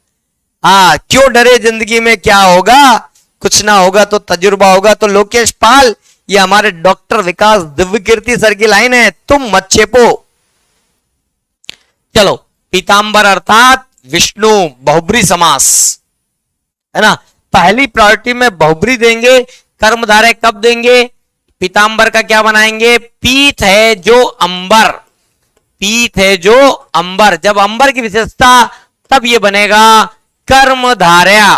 हाँ, क्यों डरे, जिंदगी में क्या होगा, कुछ ना होगा तो तजुर्बा होगा। तो लोकेश पाल, ये हमारे डॉक्टर विकास दिव्यकीर्ति सर की लाइन है, तुम मत छेपो। चलो, पीतांबर अर्थात विष्णु, बहुब्री समास है ना। पहली प्रायोरिटी में बहुब्री देंगे, कर्मधारय कब देंगे, पीतांबर का क्या बनाएंगे, पीत है जो अंबर, पीत है जो अंबर, जब अंबर की विशेषता तब ये बनेगा कर्मधारया।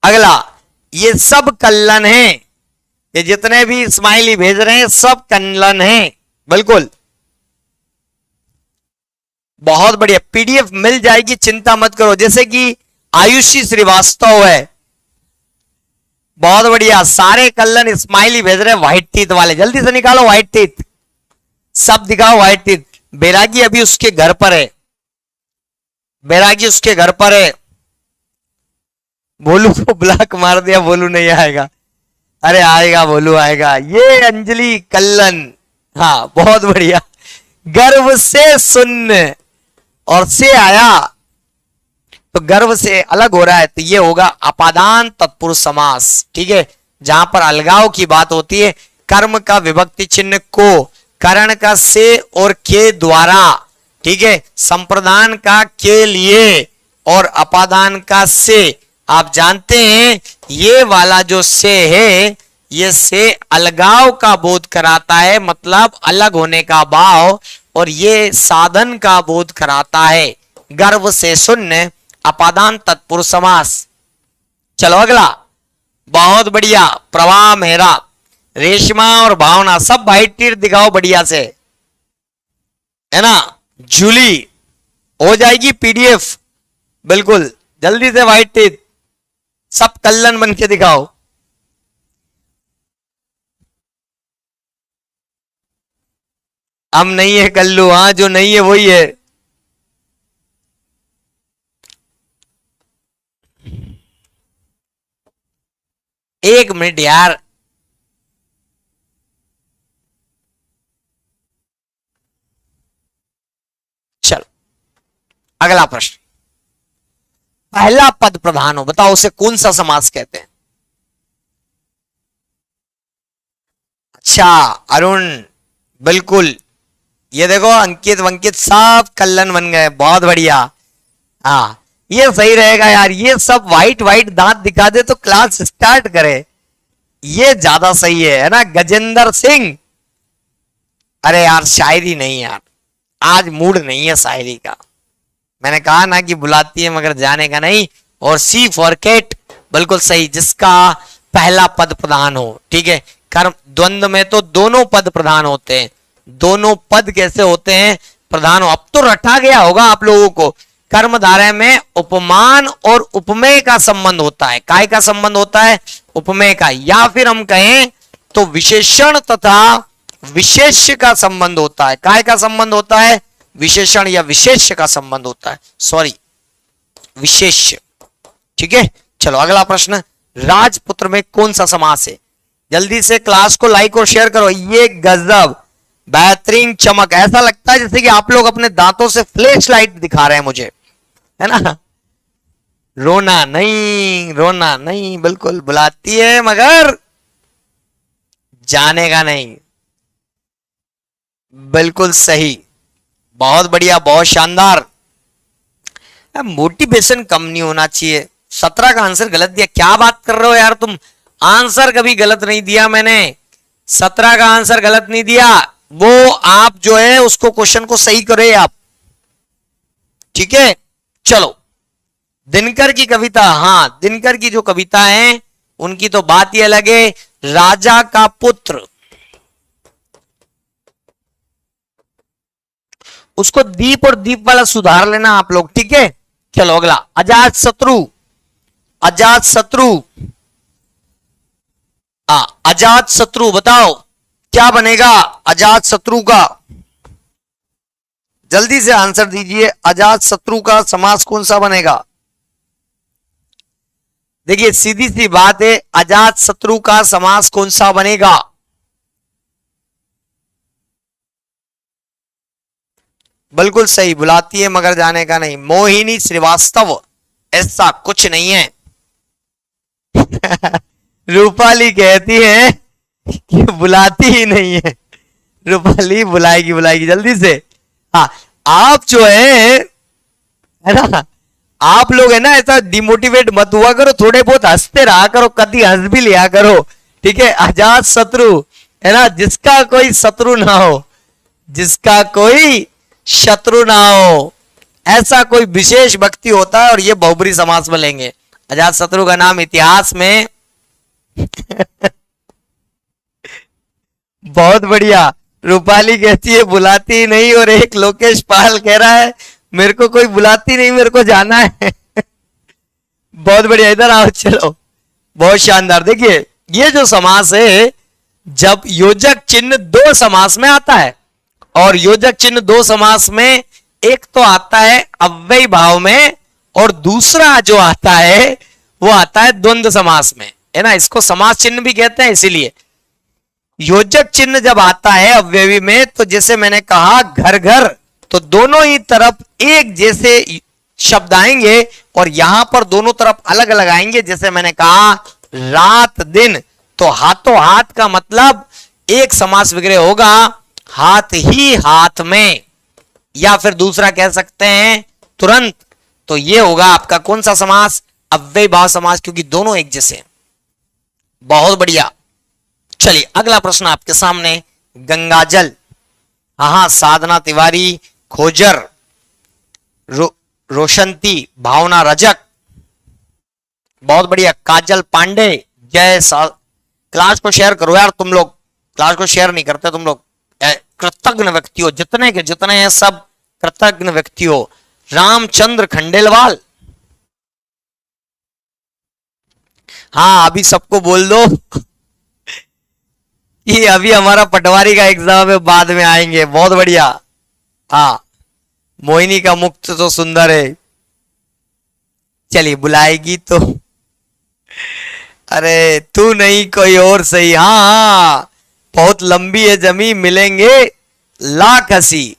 अगला, ये सब कल्लन है, ये जितने भी स्माइली भेज रहे हैं सब कल्लन है, बिल्कुल बहुत बढ़िया। पीडीएफ मिल जाएगी, चिंता मत करो। जैसे कि आयुषी श्रीवास्तव है, बहुत बढ़िया, सारे कल्लन स्माइली भेज रहे हैं व्हाइट टीथ वाले, जल्दी से निकालो व्हाइट टीथ, सब दिखाओ व्हाइट टीथ। बैरागी अभी उसके घर पर है, बैरागी उसके घर पर है। भोलू को ब्लॉक मार दिया, भोलू नहीं आएगा, अरे आएगा, भोलू आएगा। ये अंजलि कल्लन, हाँ बहुत बढ़िया। गर्व से सुन्न और से आया तो गर्व से अलग हो रहा है, तो ये होगा अपादान तत्पुरुष समास, ठीक है। जहां पर अलगाव की बात होती है, कर्म का विभक्ति चिन्ह को करण का से और के द्वारा, ठीक है, संप्रदान का के लिए और अपादान का से। आप जानते हैं ये वाला जो से है, ये से अलगाव का बोध कराता है, मतलब अलग होने का भाव, और ये साधन का बोध कराता है। गर्व से शून्य, अपादान तत्पुरुष समास। चलो अगला, बहुत बढ़िया, प्रवाह मेहरा, रेशमा और भावना, सब व्हाइट टीथ दिखाओ बढ़िया से, है ना। जूली हो जाएगी पीडीएफ, बिल्कुल जल्दी से व्हाइट टीथ, सब कल्लन बन के दिखाओ। हम नहीं है कल्लू, हाँ जो नहीं है वही है। एक मिनट यार, चलो अगला प्रश्न। पहला पद प्रधान हो, बताओ उसे कौन सा समास कहते हैं। अच्छा अरुण, बिल्कुल, ये देखो अंकित वंकित सब कल्लन बन गए, बहुत बढ़िया। हाँ ये सही रहेगा यार, ये सब व्हाइट व्हाइट दांत दिखा दे तो क्लास स्टार्ट करे, ये ज्यादा सही है ना। गजेंद्र सिंह, अरे यार शायरी नहीं यार, आज मूड नहीं है शायरी का, मैंने कहा ना कि बुलाती है मगर जाने का नहीं। और सी फॉर कैट, बिल्कुल सही, जिसका पहला पद प्रधान हो, ठीक है। कर्म द्वंद्व में तो दोनों पद प्रधान होते हैं, दोनों पद कैसे होते हैं, प्रधान हो। अब तो रटा गया होगा आप लोगों को, कर्मधारय में उपमान और उपमेय का संबंध होता है। काय का संबंध होता है, उपमेय का, या फिर हम कहें तो विशेषण तथा विशेष्य का संबंध होता है। काय का संबंध होता है, विशेषण या विशेष्य का संबंध होता है, सॉरी विशेष्य, ठीक है। चलो अगला प्रश्न, राजपुत्र में कौन सा समास है। जल्दी से क्लास को लाइक और शेयर करो। ये गजब, बेहतरीन, चमक, ऐसा लगता है जैसे कि आप लोग अपने दांतों से फ्लैश लाइट दिखा रहे हैं मुझे, है ना। रोना नहीं, रोना नहीं, बिल्कुल बुलाती है मगर जाने का नहीं, बिल्कुल सही, बहुत बढ़िया, बहुत शानदार। मोटिवेशन कम नहीं होना चाहिए। 17 का आंसर गलत दिया, क्या बात कर रहे हो यार तुम, आंसर कभी गलत नहीं दिया मैंने, 17 का आंसर गलत नहीं दिया। वो आप जो है उसको क्वेश्चन को सही करे आप, ठीक है। चलो दिनकर की कविता, हाँ दिनकर की जो कविता है उनकी तो बात ही अलग है। राजा का पुत्र, उसको दीप और दीप वाला सुधार लेना आप लोग, ठीक है। चलो अगला, अजात शत्रु, अजात शत्रु, अजात शत्रु बताओ क्या बनेगा अजात शत्रु का, जल्दी से आंसर दीजिए, अजात शत्रु का समास कौन सा बनेगा? देखिए सीधी सी बात है, अजात शत्रु का समास कौन सा बनेगा? बिल्कुल सही, बुलाती है मगर जाने का नहीं। मोहिनी श्रीवास्तव, ऐसा कुछ नहीं है। रूपाली कहती है कि बुलाती ही नहीं है। रूपाली बुलाएगी बुलाएगी जल्दी से। हाँ, आप जो है ना, आप लोग है ना ऐसा डिमोटिवेट मत हुआ करो, थोड़े बहुत हंसते रहा करो, कभी हंस भी लिया करो, ठीक है। अजात शत्रु है ना, जिसका कोई शत्रु ना हो, जिसका कोई शत्रु ना हो, ऐसा कोई विशेष व्यक्ति होता है और ये बहुब्री समास में लेंगे। अजात शत्रु का नाम इतिहास में बहुत बढ़िया। रूपाली कहती है बुलाती ही नहीं, और एक लोकेश पाल कह रहा है मेरे को कोई बुलाती नहीं, मेरे को जाना है। बहुत बढ़िया, इधर आओ, चलो, बहुत शानदार। देखिए ये जो समास है, जब योजक चिन्ह दो समास में आता है, और योजक चिन्ह दो समास में एक तो आता है अव्ययी भाव में, और दूसरा जो आता है वो आता है द्वंद्व समास में, है ना। इसको समास चिन्ह भी कहते हैं। इसीलिए योजक चिन्ह जब आता है अव्ययी में, तो जैसे मैंने कहा घर घर, तो दोनों ही तरफ एक जैसे शब्द आएंगे, और यहां पर दोनों तरफ अलग अलग आएंगे। जैसे मैंने कहा रात दिन, तो हाथों हाथ का मतलब एक समास विग्रह होगा, हाथ ही हाथ में, या फिर दूसरा कह सकते हैं तुरंत। तो ये होगा आपका कौन सा समास? अव्ययी भाव समास, क्योंकि दोनों एक जैसे। बहुत बढ़िया। चलिए अगला प्रश्न आपके सामने, गंगाजल। हाँ, साधना तिवारी, खोजर, रोशंती, भावना रजक, बहुत बढ़िया। काजल पांडे, जय क्लास को शेयर करो यार, तुम लोग क्लास को शेयर नहीं करते तुम लोग। कृतज्ञ व्यक्ति हो, जितने के जितने हैं सब कृतज्ञ व्यक्ति हो। रामचंद्र खंडेलवाल, हाँ अभी सबको बोल दो ये अभी हमारा पटवारी का एग्जाम है, बाद में आएंगे। बहुत बढ़िया। हाँ, मोहिनी का मुक्त तो सुंदर है। चलिए बुलाएगी तो, अरे तू नहीं कोई और सही। हाँ हाँ, बहुत लंबी है जमी, मिलेंगे लाख हंसी।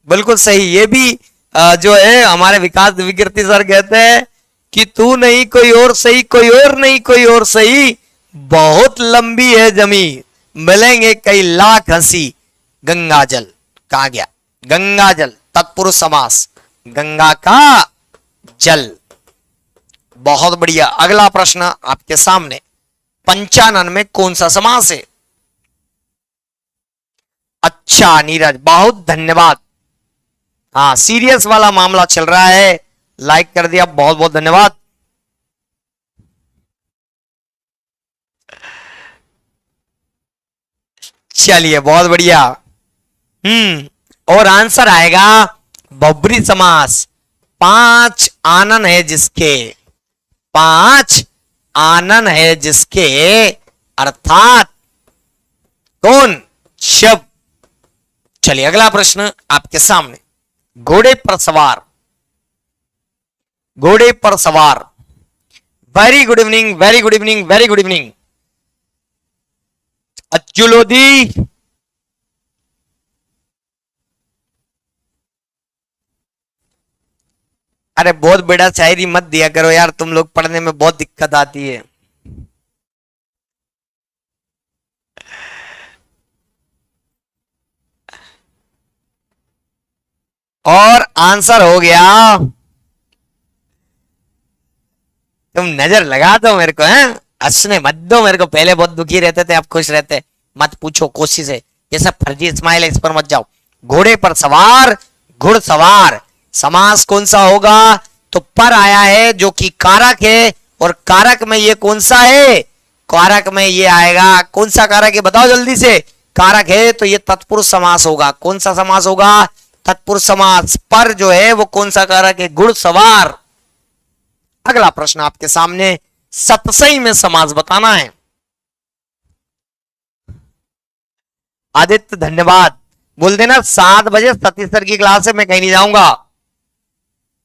बिल्कुल सही। ये भी जो है हमारे विकास विकृति सर कहते हैं कि तू नहीं कोई और सही, कोई और नहीं कोई और सही, बहुत लंबी है जमी, मिलेंगे कई लाख हंसी। गंगाजल कहा गया? गंगाजल तत्पुरुष समास, गंगा का जल। बहुत बढ़िया। अगला प्रश्न आपके सामने, पंचानन में कौन सा समास है? अच्छा नीरज, बहुत धन्यवाद। हाँ, सीरियस वाला मामला चल रहा है, लाइक कर दिया, बहुत बहुत धन्यवाद। चलिए बहुत बढ़िया। और आंसर आएगा बहुब्री समास। पांच आनन है जिसके, पांच आनन है जिसके, अर्थात कौन? शब्द। चलिए अगला प्रश्न आपके सामने, घोड़े पर सवार, घोड़े पर सवार। Very good evening, very good evening, very good evening Acchu Lodhi. अरे बहुत बड़ा शायरी मत दिया करो यार, तुम लोग पढ़ने में बहुत दिक्कत आती है। और आंसर हो गया। तुम नजर लगा दो मेरे को, हैं? हंसने मत दो मेरे को। पहले बहुत दुखी रहते थे, अब खुश रहते। मत पूछो, कोशिश है, ये सब फर्जी स्माइल है, इस पर मत जाओ। घोड़े पर सवार, घुड़सवार। समास कौन सा होगा? तो पर आया है जो कि कारक है, और कारक में ये कौन सा है? कारक में ये आएगा, कौन सा कारक है बताओ जल्दी से। कारक है तो ये तत्पुरुष समास होगा। कौन सा समास होगा? तत्पुरुष समास। पर जो है वो कौन सा कारक है? घुड़सवार। अगला प्रश्न आपके सामने, सतसई में समास बताना है। आदित्य धन्यवाद। बोल देना 7 बजे सतीश सर की क्लास है, मैं कहीं नहीं जाऊंगा।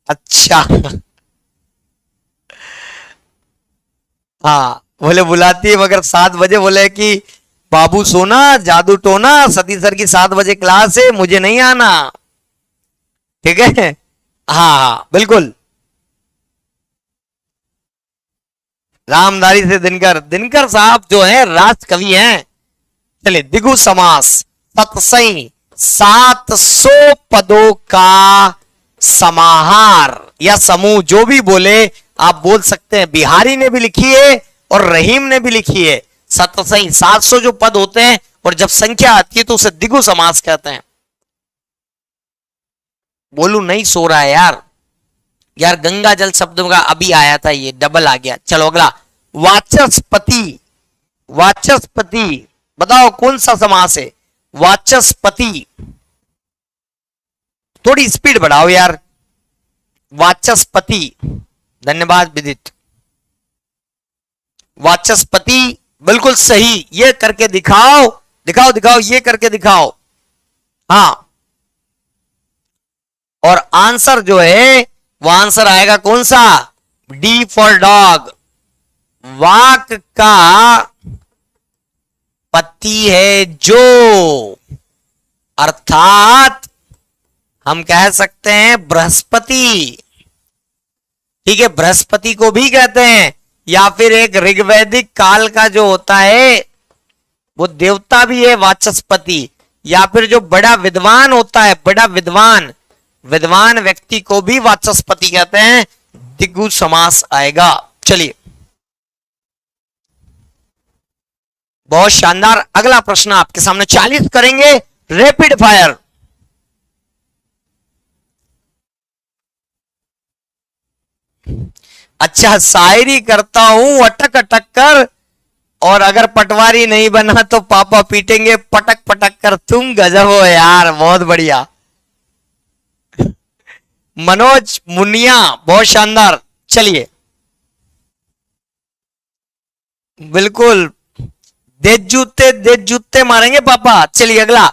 अच्छा हाँ, बोले बुलाती है मगर 7 बजे, बोले कि बाबू सोना जादू टोना सतीश सर की 7 बजे क्लास है, मुझे नहीं आना। ठीक है, हाँ हाँ बिल्कुल। रामधारी से दिनकर, दिनकर साहब जो है राष्ट्र कवि हैं। चलिए, दिगु समास सतसई 700 पदों का समाहार या समूह, जो भी बोले आप बोल सकते हैं। बिहारी ने भी लिखी है और रहीम ने भी लिखी है। सतसई 700 जो पद होते हैं और जब संख्या आती है तो उसे दिगु समास कहते हैं। बोलू नहीं सो रहा है यार, यार गंगा जल शब्द का अभी आया था, ये डबल आ गया। चलो अगला, वाचस्पति। वाचस्पति बताओ कौन सा समास है? वाचस्पति, थोड़ी स्पीड बढ़ाओ यार। वाचस्पति, धन्यवाद विदित। वाचस्पति बिल्कुल सही, ये करके दिखाओ, दिखाओ दिखाओ, ये करके दिखाओ। हाँ, और आंसर जो है वो आंसर आएगा कौन सा? D for dog. वाक का पति है जो, अर्थात हम कह सकते हैं बृहस्पति। ठीक है, बृहस्पति को भी कहते हैं, या फिर एक ऋग्वैदिक काल का जो होता है वो देवता भी है वाचस्पति, या फिर जो बड़ा विद्वान होता है, बड़ा विद्वान विद्वान व्यक्ति को भी वाचस्पति कहते हैं। दिगु समास आएगा। चलिए, बहुत शानदार। अगला प्रश्न आपके सामने 40 करेंगे, रैपिड फायर। अच्छा, शायरी करता हूं अटक अटक कर, और अगर पटवारी नहीं बना तो पापा पीटेंगे पटक पटक कर। तुम गजब हो यार, बहुत बढ़िया। मनोज मुनिया, बहुत शानदार। चलिए, बिल्कुल दे जूते मारेंगे पापा। चलिए अगला,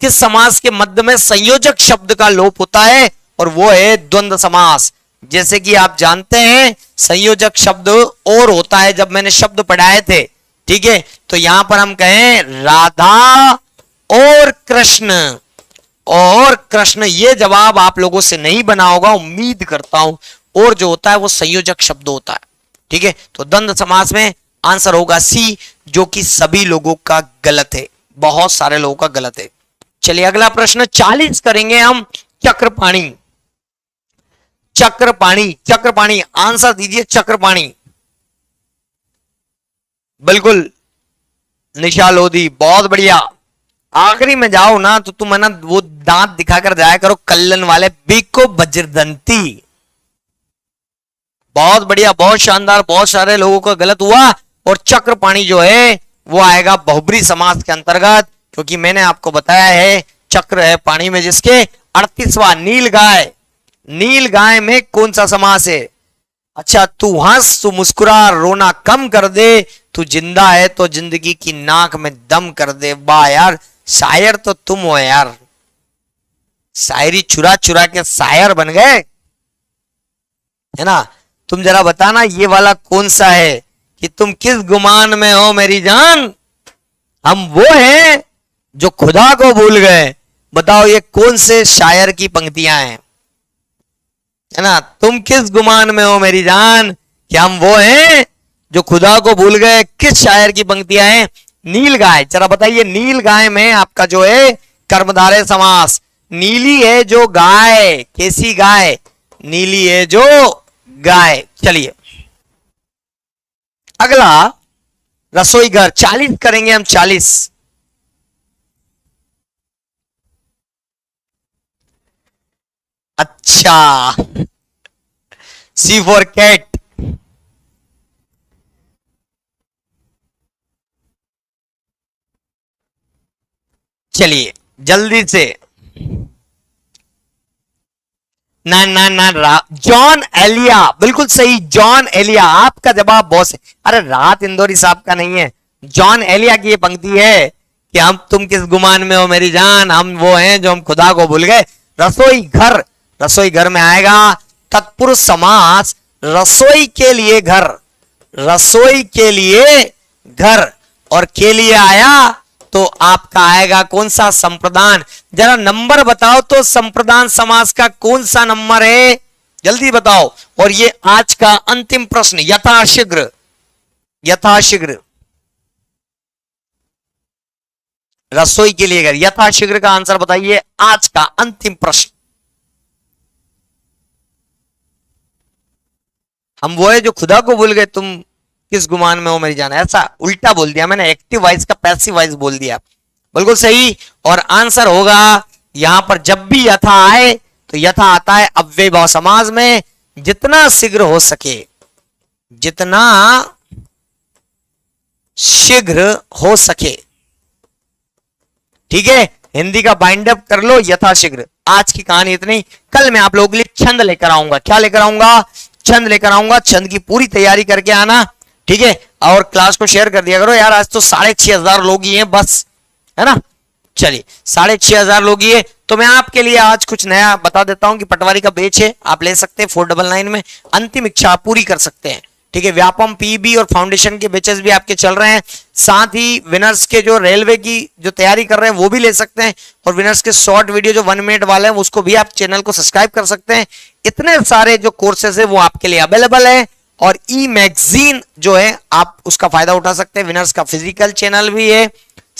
किस समास के मध्य में संयोजक शब्द का लोप होता है? और वो है द्वंद्व समास। जैसे कि आप जानते हैं संयोजक शब्द और होता है, जब मैंने शब्द पढ़ाए थे। ठीक है, तो यहां पर हम कहें राधा और कृष्ण, और कृष्ण, ये जवाब आप लोगों से नहीं बना होगा उम्मीद करता हूं। और जो होता है वो संयोजक शब्द होता है। ठीक है, तो द्वंद्व समास में आंसर होगा सी, जो कि सभी लोगों का गलत है, बहुत सारे लोगों का गलत है। चलिए अगला प्रश्न 40 करेंगे हम, चक्रपाणी। चक्रपाणी, चक्रपाणी, आंसर दीजिए चक्रपाणी। बिल्कुल निशा लोधी, बहुत बढ़िया। आखिरी में जाओ ना तो तुम है ना वो दांत दिखाकर जाया करो, कल्लन वाले बीको बज्रदंती। बहुत बढ़िया, बहुत शानदार, बहुत सारे लोगों का गलत हुआ। और चक्रपाणी जो है वो आएगा बहुब्री समास के अंतर्गत, क्योंकि मैंने आपको बताया है चक्र है पानी में जिसके। 38वां, नील गाय। नील गाय में कौन सा समास है? अच्छा, तू हंस तू मुस्कुरा रोना कम कर दे, तू जिंदा है तो जिंदगी की नाक में दम कर दे। वाह यार, शायर तो तुम हो यार, शायरी चुरा चुरा के शायर बन गए, है ना। तुम जरा बताना ये वाला कौन सा है कि तुम किस गुमान में हो मेरी जान, हम वो हैं जो खुदा को भूल गए। बताओ ये कौन से शायर की पंक्तियां हैं, है ना। तुम किस गुमान में हो मेरी जान, कि हम वो हैं जो खुदा को भूल गए। किस शायर की पंक्तियां हैं? नील गाय। जरा बताइए, नील गाय में आपका जो है कर्मधारय समास। नीली है जो गाय, कैसी गाय? नीली है जो गाय। चलिए अगला, रसोई घर। 40 करेंगे हम, 40। अच्छा, सी फॉर कैट। चलिए जल्दी से, ना ना ना, जॉन एलिया, बिल्कुल सही, जॉन एलिया। आपका जवाब बहुत है। अरे राहत इंदौरी साहब का नहीं है, जॉन एलिया की ये पंक्ति है कि हम तुम किस गुमान में हो मेरी जान, हम वो हैं जो हम खुदा को भूल गए। रसोई घर, रसोई घर में आएगा तत्पुरुष समास, रसोई के लिए घर, रसोई के लिए घर, और के लिए आया तो आपका आएगा कौन सा? संप्रदान। जरा नंबर बताओ तो संप्रदान समास का कौन सा नंबर है, जल्दी बताओ। और ये आज का अंतिम प्रश्न, यथाशीघ्र, यथाशीघ्र, रसोई के लिए घर, यथाशीघ्र का आंसर बताइए, आज का अंतिम प्रश्न। हम वो है जो खुदा को भूल गए, तुम किस गुमान में हो मेरी जान, ऐसा उल्टा बोल दिया मैंने, एक्टिव वॉइस का पैसिव वॉइस बोल दिया। बिल्कुल सही। और आंसर होगा यहां पर जब भी यथा आए तो यथा आता है अव्यय भाव समास में, जितना शीघ्र हो सके, जितना शीघ्र हो सके। ठीक है, हिंदी का बाइंड अप कर लो, यथाशीघ्र। आज की कहानी इतनी। कल मैं आप लोगों के लिए छंद लेकर आऊंगा। क्या लेकर आऊंगा? छंद लेकर आऊंगा। छंद की पूरी तैयारी करके आना, ठीक है। और क्लास को शेयर कर दिया करो यार, आज तो 6,500 लोग ही हैं बस, है ना। चलिए 6,500 लोग ही है, तो मैं आपके लिए आज कुछ नया बता देता हूं कि पटवारी का बैच है, आप ले सकते हैं 499 में, अंतिम इच्छा आप पूरी कर सकते हैं। ठीक है, व्यापम पीबी और फाउंडेशन के बैचेस भी आपके चल रहे हैं। साथ ही विनर्स के जो रेलवे की जो तैयारी कर रहे हैं वो भी ले सकते हैं, और विनर्स के शॉर्ट वीडियो जो 1 मिनट वाले हैं उसको भी आप चैनल को सब्सक्राइब कर सकते हैं। इतने सारे जो कोर्सेज है वो आपके लिए अवेलेबल है। और ई मैगजीन जो है आप उसका फायदा उठा सकते हैं। विनर्स का फिजिकल चैनल भी है।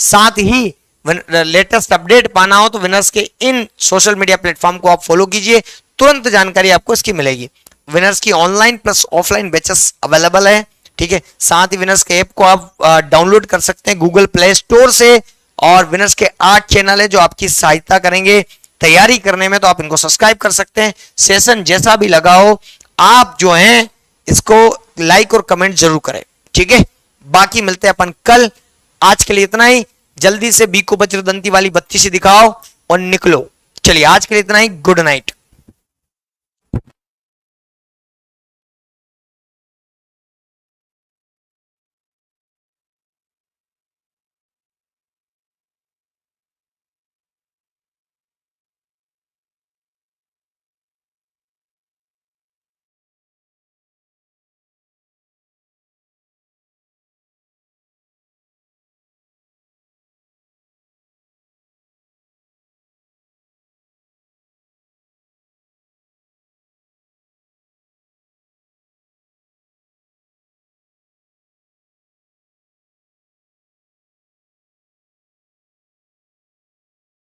साथ ही लेटेस्ट अपडेट पाना हो तो विनर्स के इन सोशल मीडिया प्लेटफॉर्म को आप फॉलो कीजिए, तुरंत जानकारी आपको इसकी मिलेगी। विनर्स की online plus offline batches available है। ठीक है, साथ ही विनर्स के ऐप को आप डाउनलोड कर सकते हैं गूगल प्ले स्टोर से। और विनर्स के 8 चैनल है जो आपकी सहायता करेंगे तैयारी करने में, तो आप इनको सब्सक्राइब कर सकते हैं। सेशन जैसा भी लगा हो आप जो है इसको लाइक और कमेंट जरूर करें। ठीक है, बाकी मिलते हैं अपन कल। आज के लिए इतना ही। जल्दी से बी को वज्रदंती वाली बत्ती से दिखाओ और निकलो। चलिए आज के लिए इतना ही। Good night.